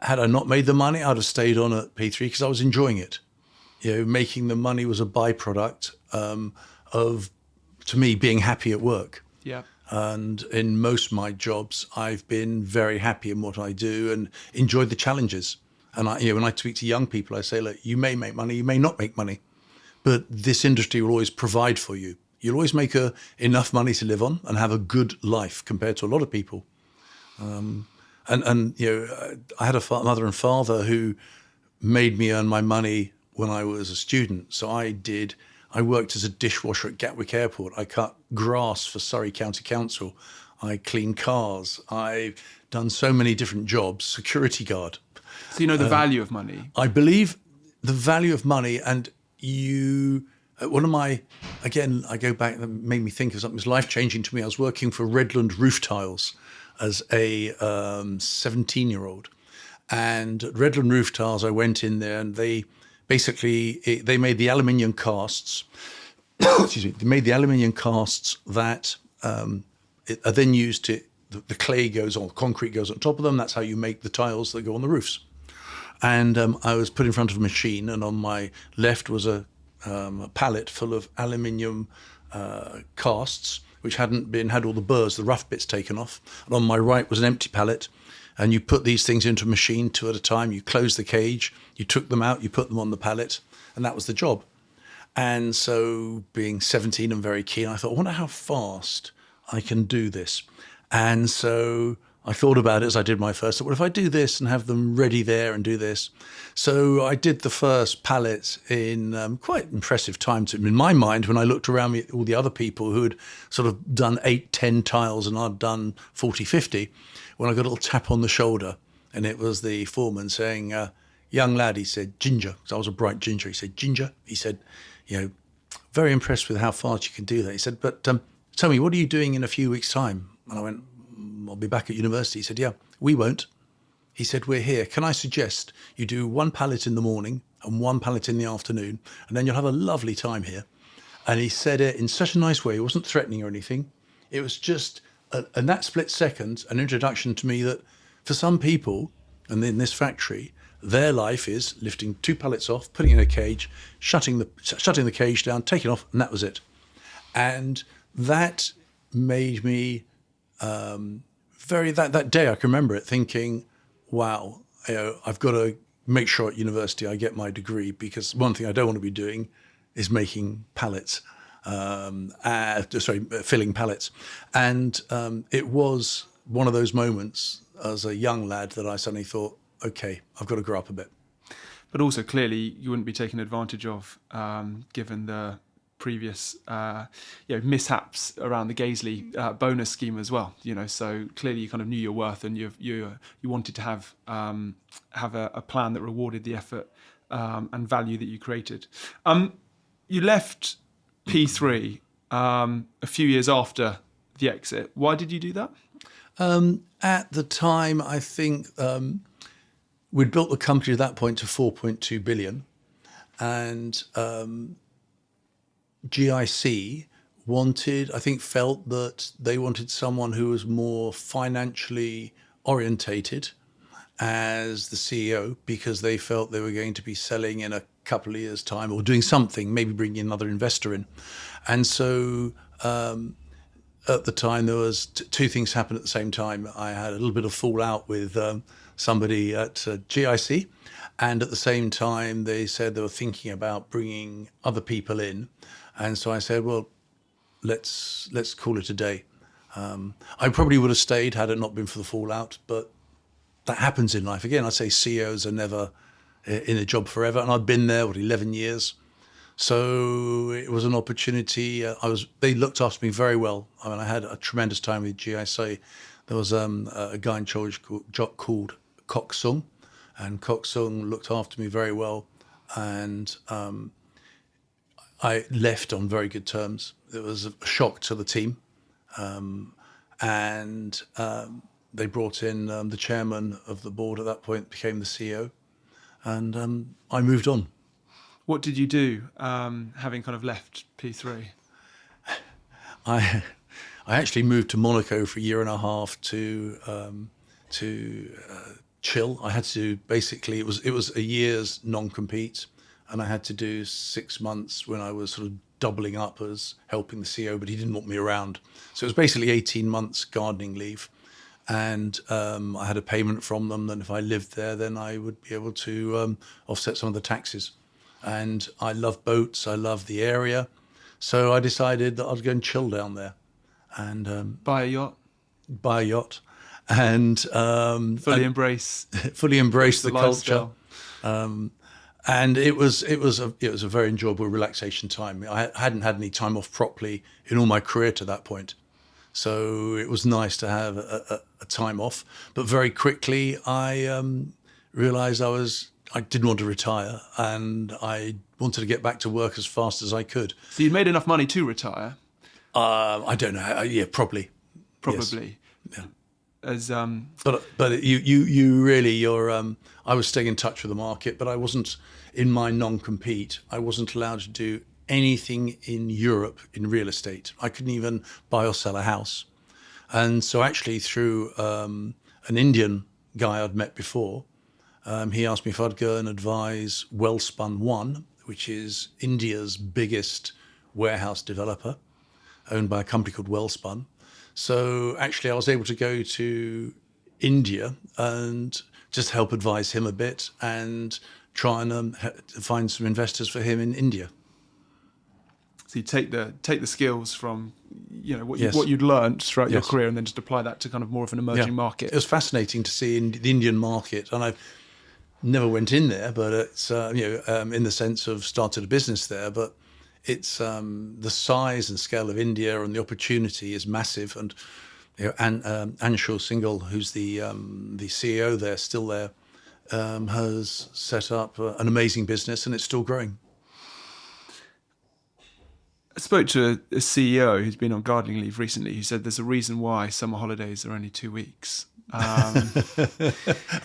had I not made the money, I'd have stayed on at P3 because I was enjoying it. Making the money was a byproduct of, to me, being happy at work. Yeah. And in most of my jobs, I've been very happy in what I do and enjoyed the challenges. And when I speak to young people, I say, look, you may make money, you may not make money, but this industry will always provide for you. You'll always make enough money to live on and have a good life compared to a lot of people. I had a mother and father who made me earn my money when I was a student. So I worked as a dishwasher at Gatwick Airport. I cut grass for Surrey County Council. I cleaned cars. I've done so many different jobs, security guard. So you know the value of money? I believe the value of money, and one of my, again, I go back, that made me think of something that was life-changing to me. I was working for Redland Roof Tiles as a 17-year-old. And at Redland Roof Tiles, I went in there and they made the aluminium casts. Excuse me. They made the aluminium casts that are then used to, the clay goes on, concrete goes on top of them. That's how you make the tiles that go on the roofs. And I was put in front of a machine, and on my left was a a pallet full of aluminium casts, which had all the burrs, the rough bits taken off. And on my right was an empty pallet. And you put these things into a machine 2 at a time. You close the cage, you took them out, you put them on the pallet, and that was the job. And so being 17 and very keen, I thought, I wonder how fast I can do this. And so I thought about it as I did my first. What if I do this and have them ready there and do this? So I did the first pallets in quite impressive time. In my mind, when I looked around me at all the other people who had sort of done 8, 10 tiles and I'd done 40, 50, when I got a little tap on the shoulder, and it was the foreman saying, young lad, he said, Ginger, because I was a bright ginger. He said, Ginger, he said, very impressed with how fast you can do that. He said, but tell me, what are you doing in a few weeks' time? And I went, I'll be back at university. He said, yeah, we won't. He said, we're here. Can I suggest you do 1 pallet in the morning and 1 pallet in the afternoon, and then you'll have a lovely time here. And he said it in such a nice way. He wasn't threatening or anything. It was just, in that split second, an introduction to me that for some people, and in this factory, their life is lifting 2 pallets off, putting it in a cage, shutting the cage down, taking off, and that was it. And that made me that day I can remember it thinking, wow, I've got to make sure at university I get my degree, because one thing I don't want to be doing is making pallets, filling pallets. And it was one of those moments as a young lad that I suddenly thought, okay, I've got to grow up a bit. But also clearly you wouldn't be taken advantage of, given the previous mishaps around the Gaisley bonus scheme as well. So clearly you kind of knew your worth, and you wanted to have a plan that rewarded the effort and value that you created. You left P3 a few years after the exit. Why did you do that? At the time, I think we'd built the company at that point to 4.2 billion, and GIC felt that they wanted someone who was more financially orientated as the CEO, because they felt they were going to be selling in a couple of years' time or doing something, maybe bringing another investor in. And so at the time, there was 2 things happened at the same time. I had a little bit of fallout with somebody at GIC, and at the same time, they said they were thinking about bringing other people in. And so I said, well, let's call it a day. I probably would have stayed had it not been for the fallout, but that happens in life. Again, I say CEOs are never in a job forever, and I've been there, 11 years. So it was an opportunity. They looked after me very well. I mean, I had a tremendous time with GIC. There was a guy in charge called Kok Sung, and Kok Sung looked after me very well. And I left on very good terms. It was a shock to the team. And they brought in the chairman of the board at that point, became the CEO. And I moved on. What did you do, having kind of left P3? I actually moved to Monaco for a year and a half to chill. I had to basically, it was a year's non-compete, and I had to do 6 months when I was sort of doubling up as helping the CEO, but he didn't want me around. So it was basically 18 months gardening leave. And I had a payment from them that if I lived there, then I would be able to offset some of the taxes. And I love boats, I love the area. So I decided that I'd go and chill down there. And buy a yacht? Buy a yacht. And fully embrace the culture. Lifestyle. And it was a very enjoyable relaxation time. I hadn't had any time off properly in all my career to that point. So it was nice to have a time off. But very quickly I realized I didn't want to retire, and I wanted to get back to work as fast as I could. So you'd made enough money to retire? I don't know. Yeah, probably. Probably. Yes. Yeah. As But you really, I was staying in touch with the market, but I wasn't, in my non-compete, I wasn't allowed to do anything in Europe in real estate. I couldn't even buy or sell a house. And so actually through an Indian guy I'd met before, he asked me if I'd go and advise Wellspun One, which is India's biggest warehouse developer, owned by a company called Wellspun. So actually I was able to go to India and just help advise him a bit and try and find some investors for him in India. So you take the skills from what Yes. what you'd learned throughout your Yes. career, and then just apply that to kind of more of an emerging market. It was fascinating to see the Indian market, and I never went in there, but it's in the sense of started a business there. But it's the size and scale of India, and the opportunity is massive. And Anshul Singhal, who's the CEO there, still there, has set up an amazing business, and it's still growing. I spoke to a CEO who's been on gardening leave recently, who said there's a reason why summer holidays are only 2 weeks. I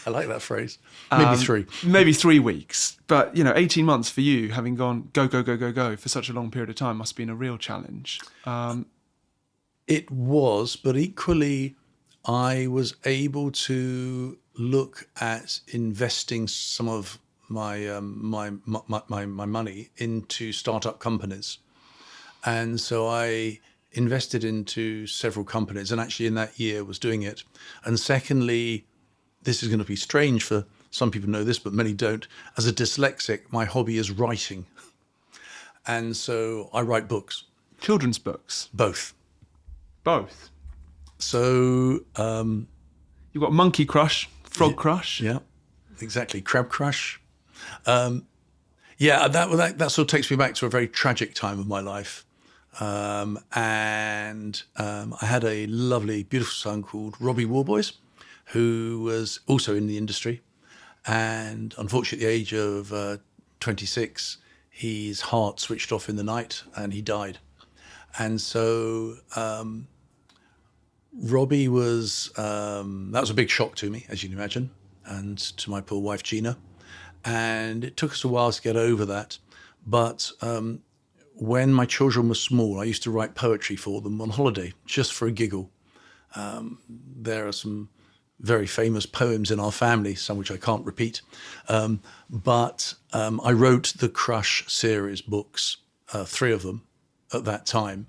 like that phrase. Maybe 3. Maybe 3 weeks. But, 18 months for you, having gone go, go, go, go, go for such a long period of time must have been a real challenge. It was, but equally, I was able to look at investing some of my my money into startup companies. And so I invested into several companies, and actually in that year was doing it. And secondly, this is going to be strange for some people know this, but many don't. As a dyslexic, my hobby is writing. And so I write books. Children's books? Both. Both? So... you've got Monkey Crush, Frog Crush. Yeah, exactly. Crab Crush. That sort of takes me back to a very tragic time of my life. I had a lovely, beautiful son called Robbie Worboys, who was also in the industry. And unfortunately, at the age of 26, his heart switched off in the night and he died. And so Robbie was, that was a big shock to me, as you can imagine, and to my poor wife, Gina. And it took us a while to get over that. But when my children were small, I used to write poetry for them on holiday, just for a giggle. There are some very famous poems in our family, some which I can't repeat. But I wrote the Crush series books, 3 of them at that time.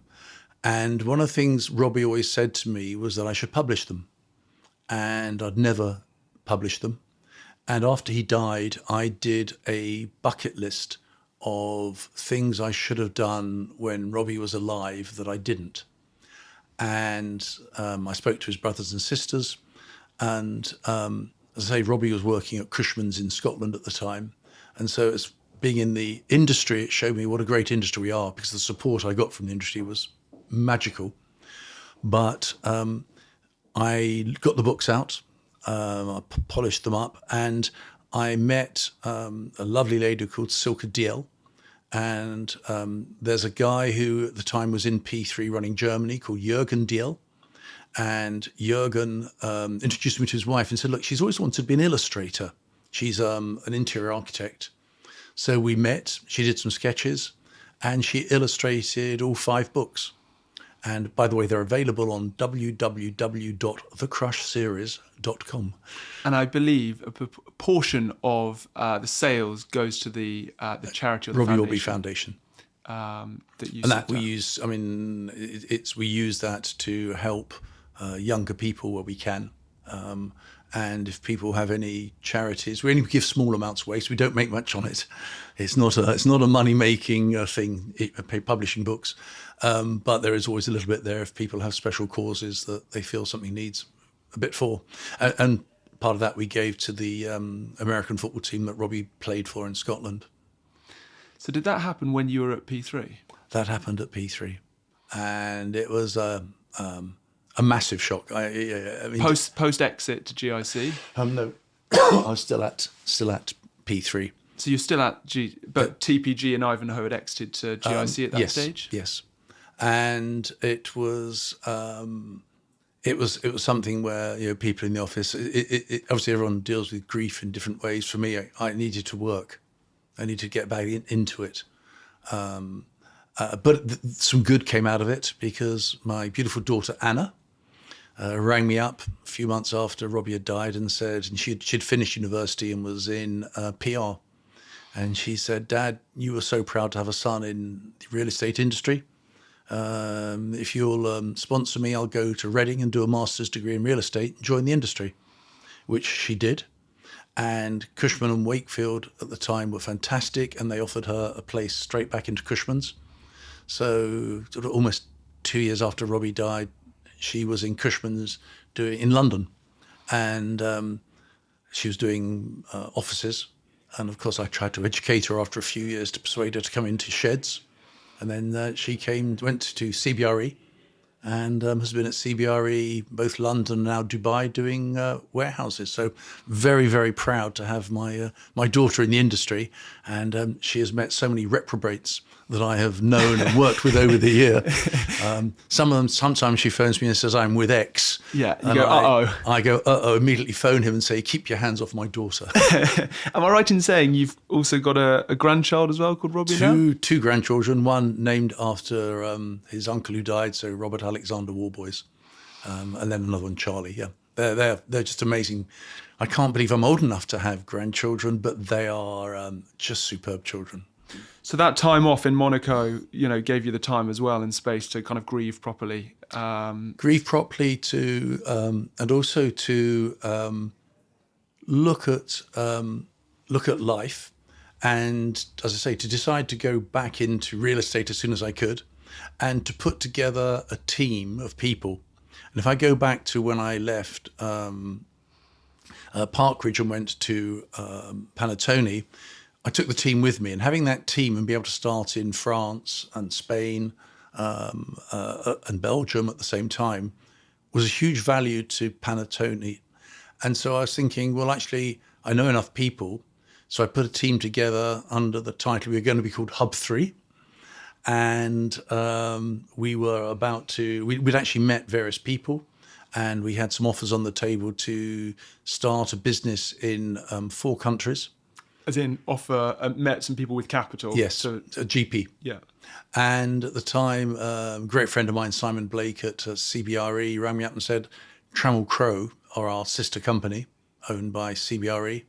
And one of the things Robbie always said to me was that I should publish them. And I'd never published them. And after he died, I did a bucket list of things I should have done when Robbie was alive that I didn't. And I spoke to his brothers and sisters. And as I say, Robbie was working at Cushman's in Scotland at the time. And so it's being in the industry, it showed me what a great industry we are, because the support I got from the industry was magical. But I got the books out, I polished them up, and I met a lovely lady called Silke Diel. And there's a guy who at the time was in P3 running Germany called Jürgen Diel. And Jürgen introduced me to his wife and said, look, she's always wanted to be an illustrator. She's an interior architect. So we met, she did some sketches, and she illustrated all 5 books. And by the way, they're available on www.thecrushseries.com. And I believe a portion of the sales goes to the charity or the Robbie Orby Foundation. That you and that we use, we use that to help younger people where we can. And if people have any charities, we only give small amounts away, so we don't make much on it. It's not a money-making thing, publishing books. But there is always a little bit there if people have special causes that they feel something needs a bit for. And part of that we gave to the American football team that Robbie played for in Scotland. So did that happen when you were at P3? That happened at P3. And it was a massive shock. I mean, post exit to GIC. No, I was still at P3. So you're still at but TPG and Ivanhoe had exited to GIC at that stage. Yes, and it was something where people in the office. It obviously everyone deals with grief in different ways. For me, I needed to work. I needed to get back into it. But some good came out of it because my beautiful daughter Anna rang me up a few months after Robbie had died and said, and she'd finished university and was in PR, And she said, "Dad, you were so proud to have a son in the real estate industry. If you'll sponsor me, I'll go to Reading and do a master's degree in real estate and join the industry," which she did. And Cushman and Wakefield at the time were fantastic, and they offered her a place straight back into Cushman's. So sort of almost 2 years after Robbie died, she was in Cushman's in London, and she was doing offices. And of course, I tried to educate her after a few years to persuade her to come into sheds. And then she went to CBRE, and has been at CBRE, both London and now Dubai, doing warehouses. So very, very proud to have my daughter in the industry. And she has met so many reprobates that I have known and worked with over the year. Some of them, sometimes she phones me and says, "I'm with X." Yeah, you go, uh-oh. I go, uh-oh, immediately phone him and say, "Keep your hands off my daughter." Am I right in saying you've also got a grandchild as well called Robbie now? Two grandchildren, one named after his uncle who died, so Robert Alexander Worboys, and then another one, Charlie. Yeah, they're just amazing. I can't believe I'm old enough to have grandchildren, but they are just superb children. So that time off in Monaco, gave you the time as well and space to kind of grieve properly. Grieve properly and also to look at life, and as I say, to decide to go back into real estate as soon as I could, and to put together a team of people. And if I go back to when I left Parkridge and went to Panettone, I took the team with me, and having that team and be able to start in France and Spain and Belgium at the same time was a huge value to Panettone. And so I was thinking, well, actually, I know enough people. So I put a team together under the title, we were going to be called Hub 3. And we were we'd actually met various people, and we had some offers on the table to start a business in 4 countries. As in met some people with capital? Yes, So, a GP. yeah. And at the time, a great friend of mine, Simon Blake at CBRE, rang me up and said, Trammell Crow are our sister company, owned by CBRE,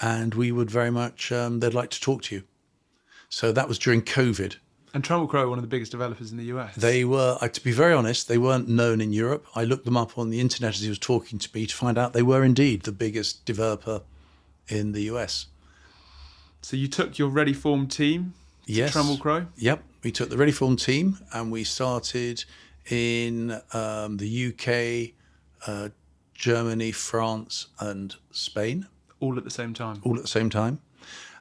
and we would very much, they'd like to talk to you. So that was during COVID. And Trammell Crow, one of the biggest developers in the US. They were, to be very honest, they weren't known in Europe. I looked them up on the internet as he was talking to me to find out they were indeed the biggest developer in the US. So you took your ready formed team to Trammell Crow? Yep. We took the ready formed team and we started in the UK, Germany, France and Spain. All at the same time? All at the same time.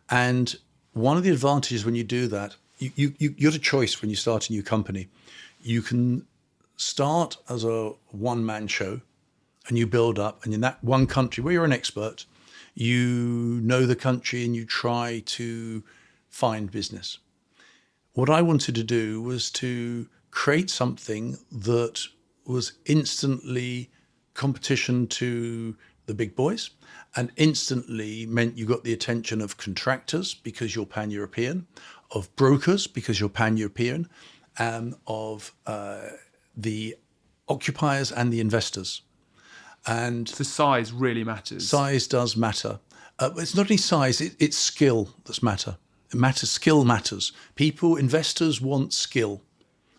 And one of the advantages when you do that, you get a choice when you start a new company. You can start as a one-man show and you build up, and in that one country where you're an expert, you know the country and you try to find business. What I wanted to do was to create something that was instantly competition to the big boys, and instantly meant you got the attention of contractors because you're pan-European, of brokers because you're pan-European, and of the occupiers and the investors. And the size really matters. Size does matter. It's not only size, it's skill that's matter. It matters, skill matters. Investors want skill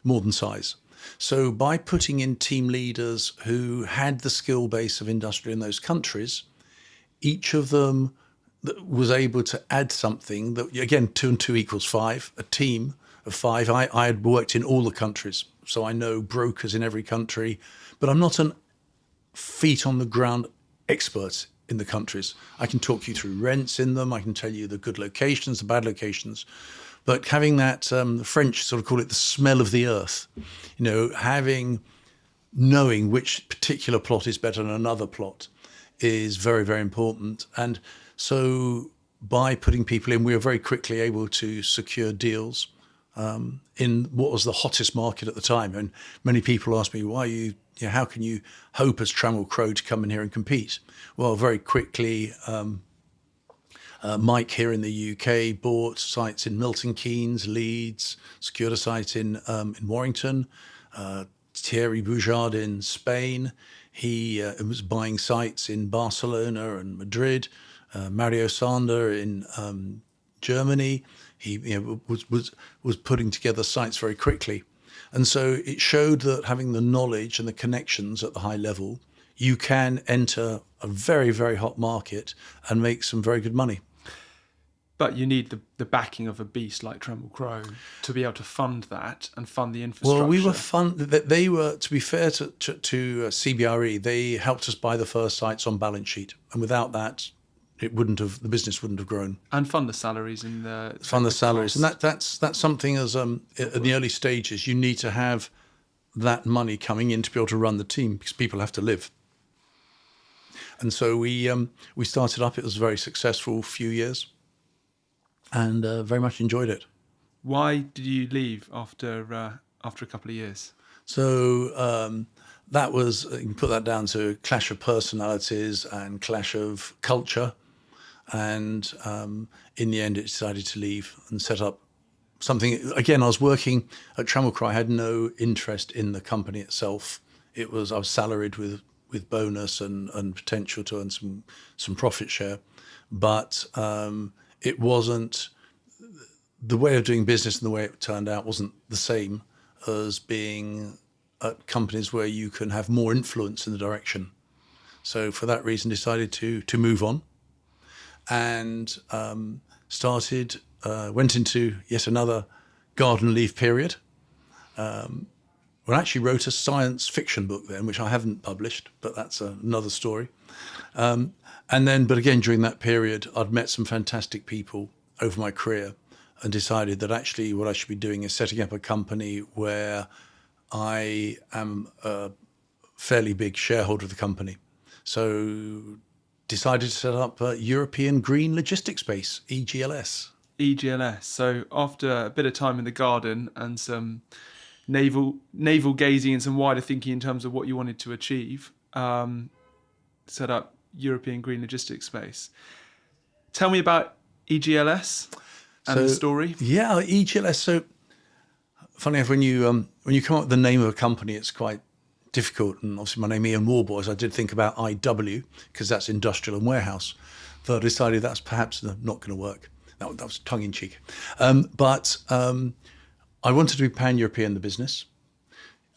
more than size. So by putting in team leaders who had the skill base of industry in those countries, each of them was able to add something that, again, 2 and 2 equals 5, a team of 5. I had worked in all the countries, so I know brokers in every country, but I'm not an feet on the ground expert in the countries. I can talk you through rents in them. I can tell you the good locations, the bad locations. But having that, the French sort of call it the smell of the earth, knowing which particular plot is better than another plot is very, very important. And so by putting people in, we were very quickly able to secure deals in what was the hottest market at the time. And many people ask me, how can you hope as Trammell Crow to come in here and compete? Well, very quickly, Mike here in the UK bought sites in Milton Keynes, Leeds, secured a site in Warrington. Thierry Boujard in Spain. He was buying sites in Barcelona and Madrid. Mario Sander in Germany. He was putting together sites very quickly. And so it showed that having the knowledge and the connections at the high level, you can enter a very, very hot market and make some very good money. But you need the backing of a beast like Tremble Crow to be able to fund that and fund the infrastructure. Well, we were they were, to be fair to CBRE, they helped us buy the first sites on balance sheet. And without that, the business wouldn't have grown. And fund the salaries and the salaries. And costs. that's something as in the early stages, you need to have that money coming in to be able to run the team because people have to live. And so we started up. It was a very successful few years. And very much enjoyed it. Why did you leave after a couple of years? So that was, you can put that down to a clash of personalities and clash of culture. And in the end, it decided to leave and set up something. Again, I was working at Tremble Crow. I had no interest in the company itself. I was salaried with bonus and potential to earn some profit share. But it wasn't, the way of doing business and the way it turned out wasn't the same as being at companies where you can have more influence in the direction. So for that reason, decided to move on and went into yet another garden leave period. I actually wrote a science fiction book then, which I haven't published, but that's another story. But again, during that period, I'd met some fantastic people over my career and decided that actually what I should be doing is setting up a company where I am a fairly big shareholder of the company. So decided to set up a European Green Logistics Base, EGLS. EGLS. So after a bit of time in the garden and some navel gazing and some wider thinking in terms of what you wanted to achieve, set up European Green Logistics Space. Tell me about EGLS and the story. Yeah, EGLS. So funny enough, when you come up with the name of a company, it's quite difficult. And obviously my name Ian Worboys, I did think about IW because that's industrial and warehouse. But I decided that's perhaps not going to work. That was tongue in cheek. But I wanted to be pan-European, the business.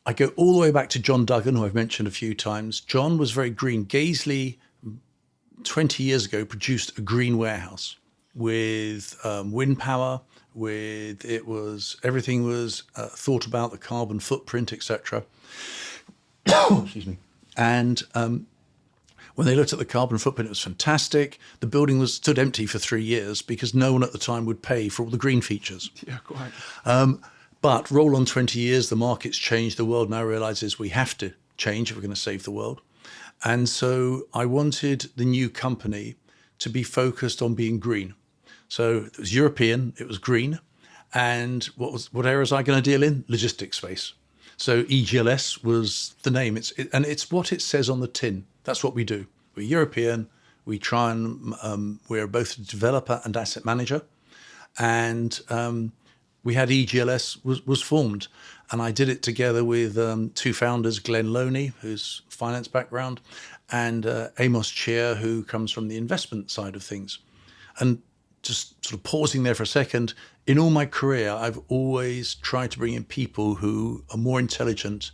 I go all the way back to John Duggan, who I've mentioned a few times. John was very green. Gaisley, 20 years ago, produced a green warehouse with wind power, everything was thought about, the carbon footprint, etc. Excuse me. And when they looked at the carbon footprint, it was fantastic. The building stood empty for 3 years because no one at the time would pay for all the green features. Yeah, quite. But roll on 20 years, the market's changed. The world now realizes we have to change if we're going to save the world. And so I wanted the new company to be focused on being green. So it was European, it was green. And what area was I going to deal in? Logistics space. So EGLS was the name. It's what it says on the tin. That's what we do. We're European. We try and we're both a developer and asset manager. And we had EGLS was formed. And I did it together with two founders, Glenn Loney, who's finance background, and Amos Cheer, who comes from the investment side of things. And just sort of pausing there for a second, in all my career, I've always tried to bring in people who are more intelligent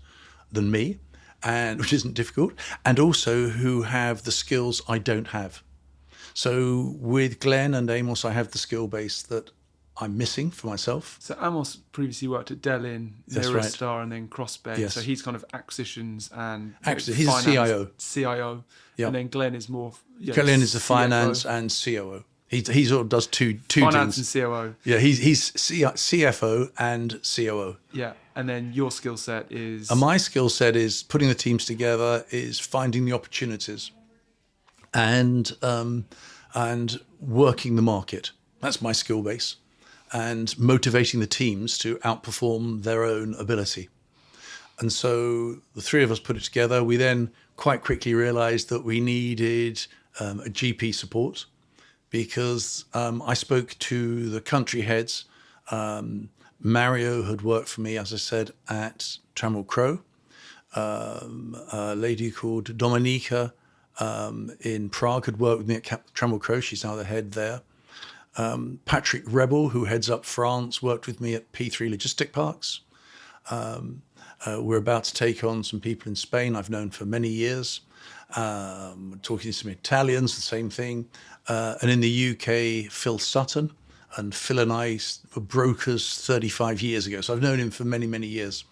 than me, and which isn't difficult, and also who have the skills I don't have. So with Glenn and Amos, I have the skill base that I'm missing for myself. So Amos previously worked at Delin, Eurostar, and then Crossbay. Yes. So he's kind of acquisitions and he's a CIO. CIO. Yep. And then Glenn is more. Glenn is the finance and COO. He sort of does two finance things. And COO. Yeah, he's CFO and COO. Yeah, and then your skill set is. And my skill set is putting the teams together, is finding the opportunities, and working the market. That's my skill base, and motivating the teams to outperform their own ability. And so the three of us put it together. We then quite quickly realised that we needed a GP support. Because I spoke to the country heads. Mario had worked for me, as I said, at Tremble Crow. A lady called Dominika in Prague had worked with me at Tremble Crow. She's now the head there. Patrick Rebel, who heads up France, worked with me at P3 Logistic Parks. We're about to take on some people in Spain I've known for many years. Talking to some Italians, the same thing. And in the UK, Phil Sutton. And Phil and I were brokers 35 years ago. So I've known him for many, many years.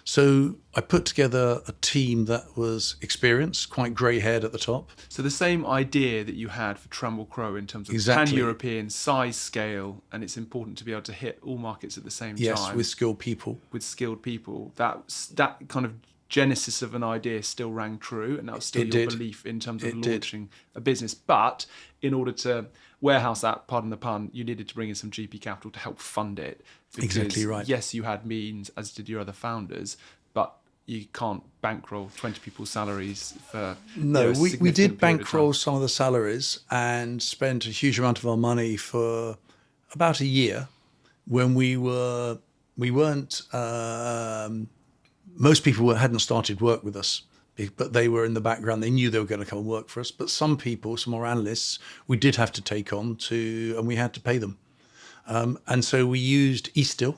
So I put together a team that was experienced, quite grey-haired at the top. So the same idea that you had for Trumbull Crowe in terms of Exactly. pan-European size, scale, and it's important to be able to hit all markets at the same time. Yes, with skilled people. With skilled people. That kind of genesis of an idea still rang true, and that was still your belief in terms of launching a business. But in order to warehouse that, pardon the pun, you needed to bring in some GP capital to help fund it. Because, exactly right. Yes, you had means, as did your other founders, but you can't bankroll 20 people's salaries for... No, we did bankroll some of the salaries and spent a huge amount of our money for about a year when we weren't... most people hadn't started work with us, but they were in the background. They knew they were going to come and work for us. But some people, some more analysts, we did have to take on and we had to pay them. And so we used eStill,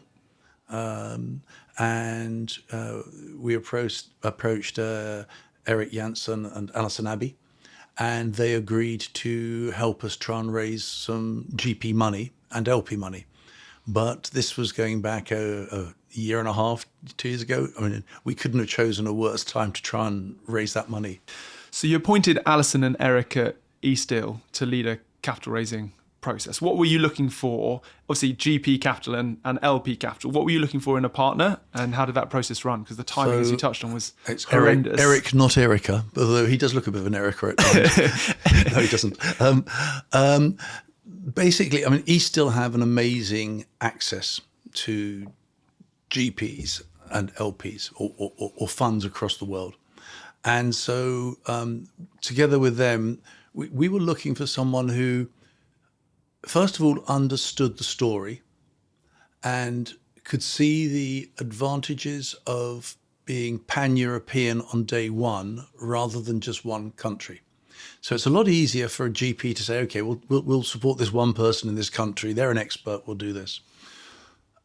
and we approached Eric Janssen and Alison Abbey, and they agreed to help us try and raise some GP money and LP money. But this was going back a year and a half, 2 years ago. I mean, we couldn't have chosen a worse time to try and raise that money. So you appointed Alison and Eric at eStill to lead a capital raising process. What were you looking for? Obviously, GP capital and LP capital. What were you looking for in a partner, and how did that process run? Because the timing, as you touched on, was horrendous. Eric, not Erica, although he does look a bit of an Erica at times. No, he doesn't. Basically, I mean, eStill have an amazing access to GPs and LPs or funds across the world. And so together with them, we were looking for someone who, first of all, understood the story and could see the advantages of being pan-European on day one rather than just one country. So it's a lot easier for a GP to say, okay, we'll support this one person in this country. They're an expert. We'll do this.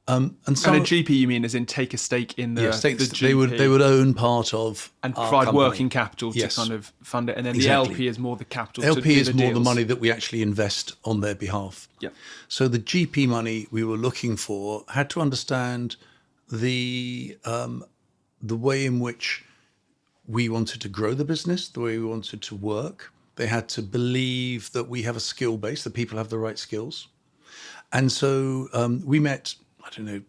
And a GP, you mean, as in take a stake in the GP? They would own part of and provide company. Working capital to Yes. kind of fund it, and then Exactly. the LP is more the capital. LP to is do the more deals. the money that we actually invest on their behalf. Yeah. So the GP money we were looking for had to understand the way in which we wanted to grow the business, the way we wanted to work. They had to believe that we have a skill base, that people have the right skills. And so we met, I don't know,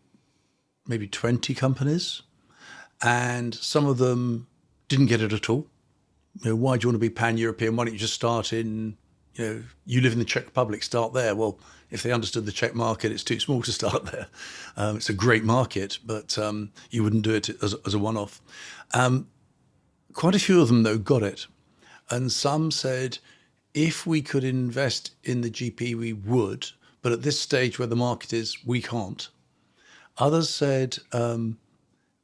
maybe 20 companies, and some of them didn't get it at all. You know, why do you want to be pan-European? Why don't you just start in, you live in the Czech Republic, start there. Well, if they understood the Czech market, it's too small to start there. It's a great market, but you wouldn't do it as a one-off. Quite a few of them, though, got it. And some said, if we could invest in the GP, we would. But at this stage where the market is, we can't. Others said,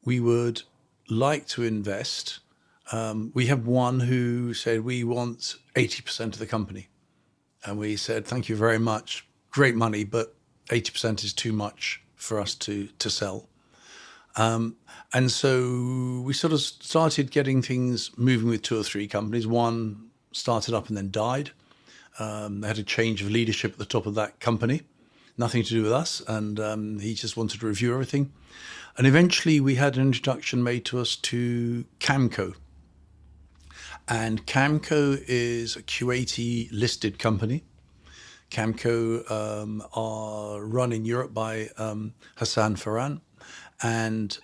we would like to invest. We have one who said, we want 80% of the company. And we said, thank you very much. Great money, but 80% is too much for us to sell. And so we sort of started getting things moving with 2 or 3 companies. One started up and then died. They had a change of leadership at the top of that company, nothing to do with us. And he just wanted to review everything. And eventually we had an introduction made to us to Camco. And Camco is a Q80 listed company. Camco are run in Europe by Hassan Farhan. And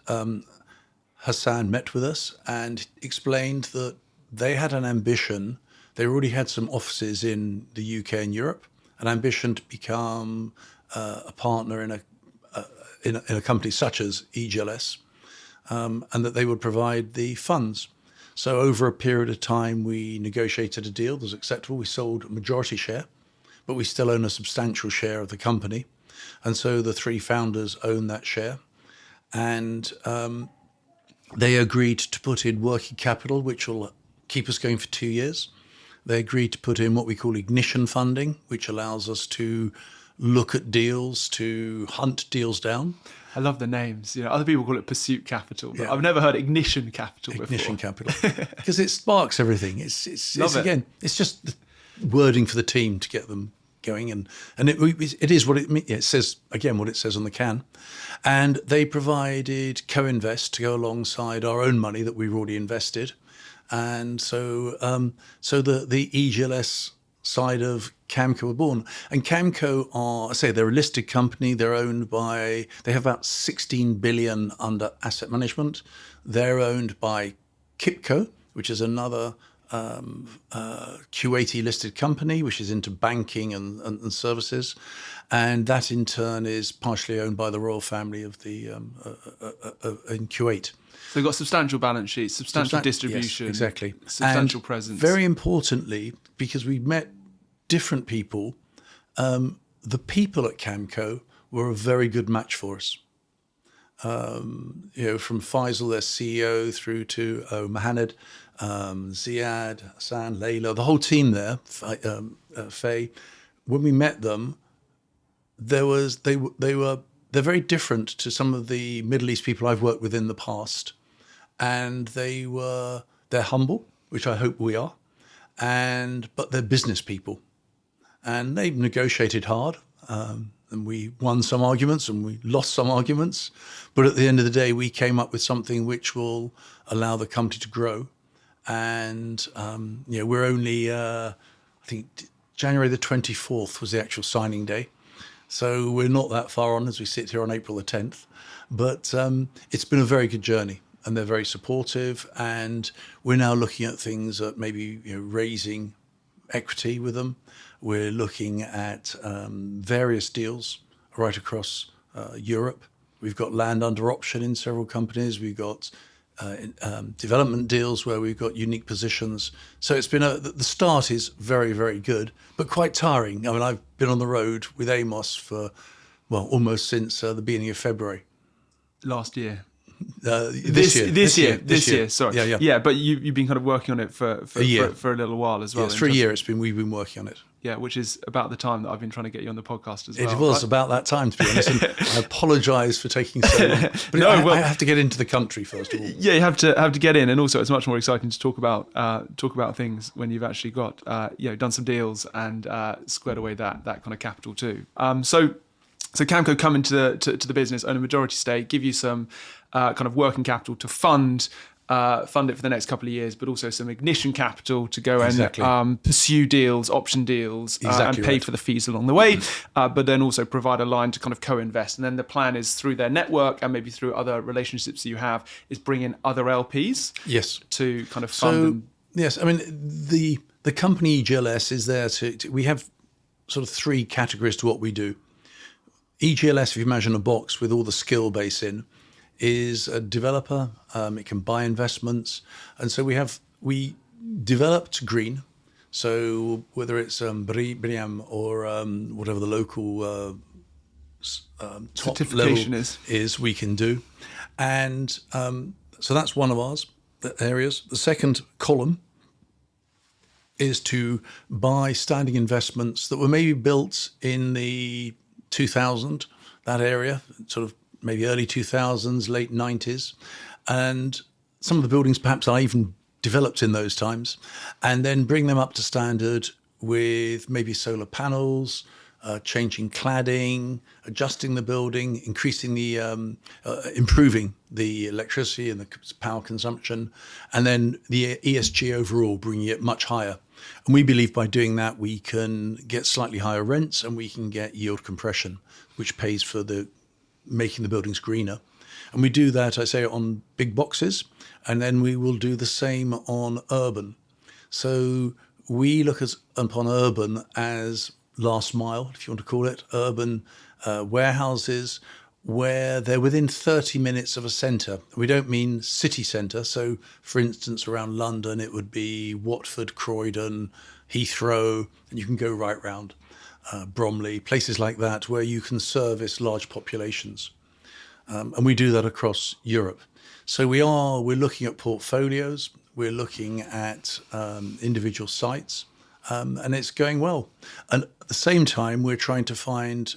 Hassan met with us and explained that they had an ambition. They already had some offices in the UK and Europe, an ambition to become a partner in a company such as EGLS, and that they would provide the funds. So over a period of time, we negotiated a deal that was acceptable. We sold a majority share, but we still own a substantial share of the company. And so the 3 founders own that share. And they agreed to put in working capital, which will keep us going for 2 years. They agreed to put in what we call ignition funding, which allows us to look at deals, to hunt deals down. I love the names. Other people call it pursuit capital, but Yeah. I've never heard ignition capital Ignition before. capital, because it sparks everything. It's Love it. again, it's just the wording for the team to get them going, and it is what it says, again, what it says on the can. And they provided co-invest to go alongside our own money that we've already invested, and so the EGLS side of Camco were born. And Camco they're a listed company. They're owned by, they have about 16 billion under asset management. They're owned by Kipco, which is another Kuwaiti listed company, which is into banking and services. And that in turn is partially owned by the royal family of the in Kuwait. So they've got substantial balance sheets, substantial distribution, yes, exactly, substantial and presence. Very importantly, because we met different people, the people at Camco were a very good match for us. From Faisal, their CEO, through to Mohamed, Ziad, Hassan, Layla, the whole team there, Faye. When we met them, they're very different to some of the Middle East people I've worked with in the past, and they're humble, which I hope we are, but they're business people, and they've negotiated hard, and we won some arguments and we lost some arguments, but at the end of the day, we came up with something which will allow the company to grow, and we're only I think January the 24th was the actual signing day. So we're not that far on as we sit here on April the 10th, but it's been a very good journey, and they're very supportive, and we're now looking at things at maybe raising equity with them. We're looking at various deals right across Europe. We've got land under option in several companies. We've got development deals where we've got unique positions. So it's been the start is very, very good, but quite tiring. I mean, I've been on the road with Amos for, almost since the beginning of February. Last year. This year. Sorry. Yeah. But you've been kind of working on it for a year. For a little while as well. Yes, for a year we've been working on it. Yeah, which is about the time that I've been trying to get you on the podcast as well. It was about that time, to be honest. And I apologise for taking so long. But I have to get into the country first of all. Yeah, you have to get in, and also it's much more exciting to talk about things when you've actually got done some deals and squared away that kind of capital too. So Camco come into the business, own a majority stake, give you some kind of working capital to fund it for the next couple of years, but also some ignition capital to go and pursue deals, option deals, and pay for the fees along the way, but then also provide a line to kind of co-invest. And then the plan is through their network and maybe through other relationships that you have, is bring in other LPs to kind of fund. Yes, I mean, the company EGLS is there we have sort of three categories to what we do. EGLS, if you imagine a box with all the skill base in, is a developer. It can buy investments, and so we developed green. So whether it's BREEAM or whatever the local top certification level is, we can do, and so that's one of ours areas. The second column is to buy standing investments that were maybe built in the 2000, that area, sort of maybe early 2000s, late 90s. And some of the buildings perhaps I even developed in those times, and then bring them up to standard with maybe solar panels, changing cladding, adjusting the building, improving the electricity and the power consumption, and then the ESG overall, bringing it much higher. And we believe by doing that, we can get slightly higher rents and we can get yield compression, which pays for making the buildings greener. And we do that, I say, on big boxes, and then we will do the same on urban. So we look upon urban as last mile, if you want to call it, urban warehouses where they're within 30 minutes of a centre. We don't mean city centre. So, for instance, around London, it would be Watford, Croydon, Heathrow, and you can go right round Bromley, places like that where you can service large populations. And we do that across Europe. So we're looking at portfolios, we're looking at individual sites, and it's going well. And at the same time, we're trying to find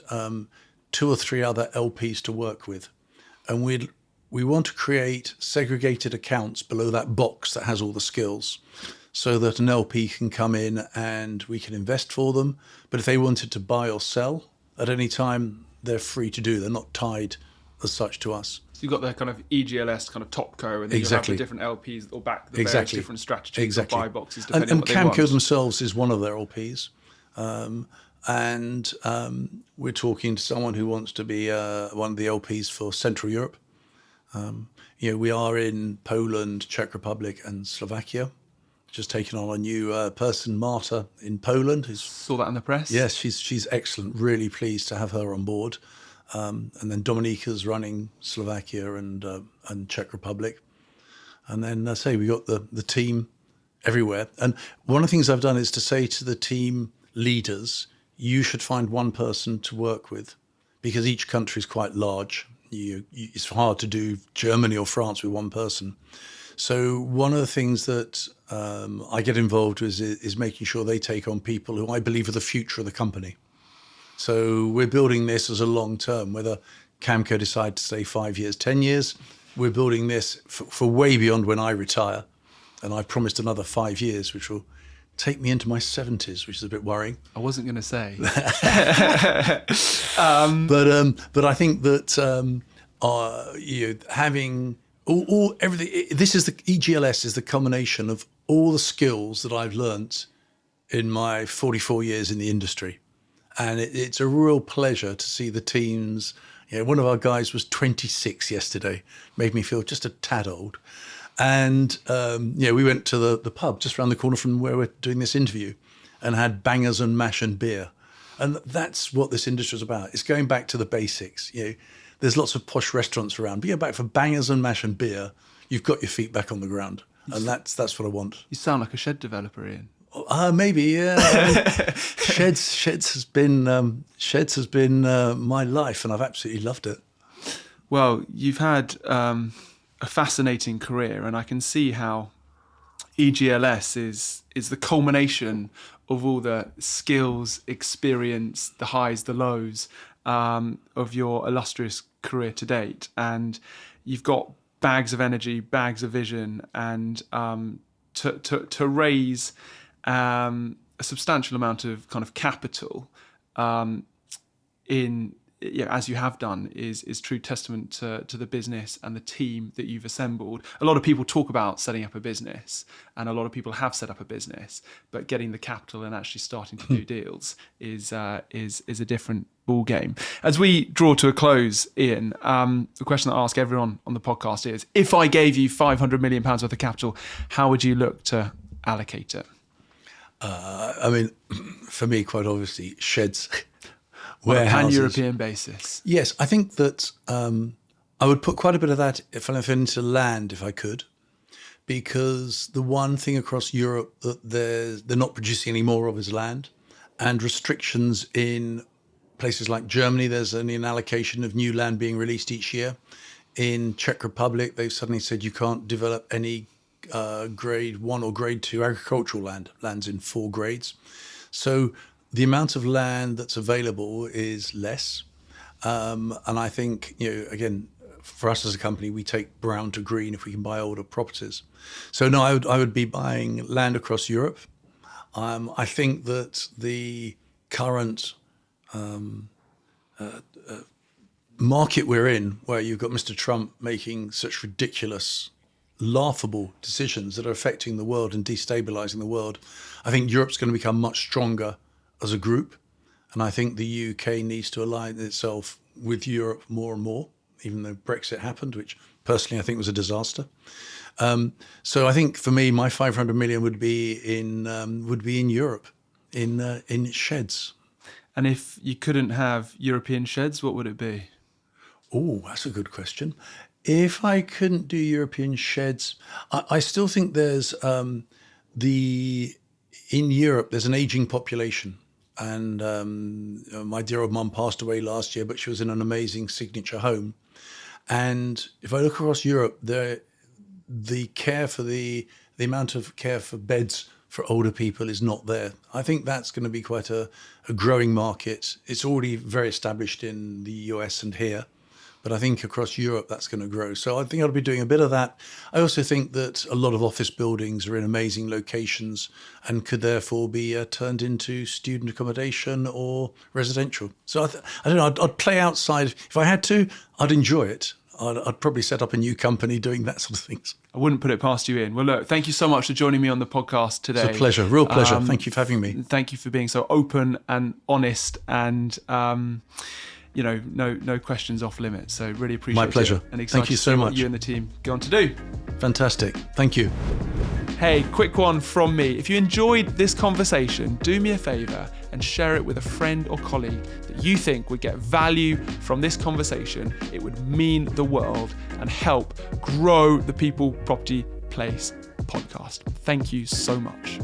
2 or 3 other LPs to work with, and we want to create segregated accounts below that box that has all the skills, so that an LP can come in and we can invest for them. But if they wanted to buy or sell at any time, they're free to do. They're not tied as such to us. So you've got the kind of EGLS kind of top co, and then you have the different LPs that will back the various different strategies or buy boxes depending on what they want. And Camco themselves is one of their LPs. We're talking to someone who wants to be one of the LPs for Central Europe. We are in Poland, Czech Republic, and Slovakia. Just taken on a new person, Marta, in Poland. Saw that in the press. Yes, she's excellent. Really pleased to have her on board. And then Dominika's running Slovakia and Czech Republic. And then we got the team everywhere. And one of the things I've done is to say to the team leaders, you should find one person to work with, because each country is quite large. It's hard to do Germany or France with one person. So one of the things that I get involved with is making sure they take on people who I believe are the future of the company. So we're building this as a long term, whether Camco decide to stay 5 years, 10 years, we're building this for way beyond when I retire. And I've promised another 5 years, which will take me into my 70s, which is a bit worrying. I wasn't going to say. But I think that having everything, this is the EGLS is the culmination of all the skills that I've learnt in my 44 years in the industry. And it's a real pleasure to see the teams. One of our guys was 26 yesterday, made me feel just a tad old. And we went to the pub just around the corner from where we're doing this interview, and had bangers and mash and beer. And that's what this industry is about. It's going back to the basics. There's lots of posh restaurants around, but back for bangers and mash and beer, you've got your feet back on the ground. And that's what I want. You sound like a shed developer, Ian. Maybe, yeah. Sheds has been my life, and I've absolutely loved it. Well, you've had a fascinating career, and I can see how EGLS is the culmination of all the skills, experience, the highs, the lows of your illustrious career to date. And you've got bags of energy, bags of vision, and to raise a substantial amount of kind of capital as you have done is true testament to the business and the team that you've assembled. A lot of people talk about setting up a business, and a lot of people have set up a business, but getting the capital and actually starting to do deals is a different ball game. As we draw to a close, Ian, the question that I ask everyone on the podcast is: if I gave you £500 million worth of capital, how would you look to allocate it? For me, quite obviously, sheds. On a pan-European basis. Yes, I think that I would put quite a bit of that into land if I could, because the one thing across Europe that they're not producing any more of is land, and restrictions in places like Germany. There's only an allocation of new land being released each year. In Czech Republic, they've suddenly said you can't develop any grade 1 or grade 2 agricultural lands in 4 grades. So the amount of land that's available is less. And I think, again, for us as a company, we take brown to green if we can buy older properties. So no, I would be buying land across Europe. I think that the current market we're in, where you've got Mr. Trump making such ridiculous, laughable decisions that are affecting the world and destabilizing the world, I think Europe's going to become much stronger as a group. And I think the UK needs to align itself with Europe more and more, even though Brexit happened, which personally I think was a disaster. So I think for me, my 500 million would be in Europe, in sheds. And if you couldn't have European sheds, what would it be? Oh, that's a good question. If I couldn't do European sheds, I still think there's in Europe, there's an aging population. And my dear old mum passed away last year, but she was in an amazing signature home. And if I look across Europe, the care for the amount of care for beds for older people is not there. I think that's going to be quite a growing market. It's already very established in the US and here, but I think across Europe that's going to grow. So I think I'll be doing a bit of that. I also think that a lot of office buildings are in amazing locations and could therefore be turned into student accommodation or residential. So I don't know, I'd play outside. If I had to, I'd enjoy it. I'd probably set up a new company doing that sort of things. I wouldn't put it past you, Ian. Well, look, thank you so much for joining me on the podcast today. It's a pleasure, real pleasure. Thank you for having me. Thank you for being so open and honest and, no questions off limits. So really appreciate it. My pleasure. And excited Thank you to so see much. what you and the team go on to do. Fantastic. Thank you. Hey, quick one from me. If you enjoyed this conversation, do me a favour and share it with a friend or colleague that you think would get value from this conversation. It would mean the world and help grow the People Property Place podcast. Thank you so much.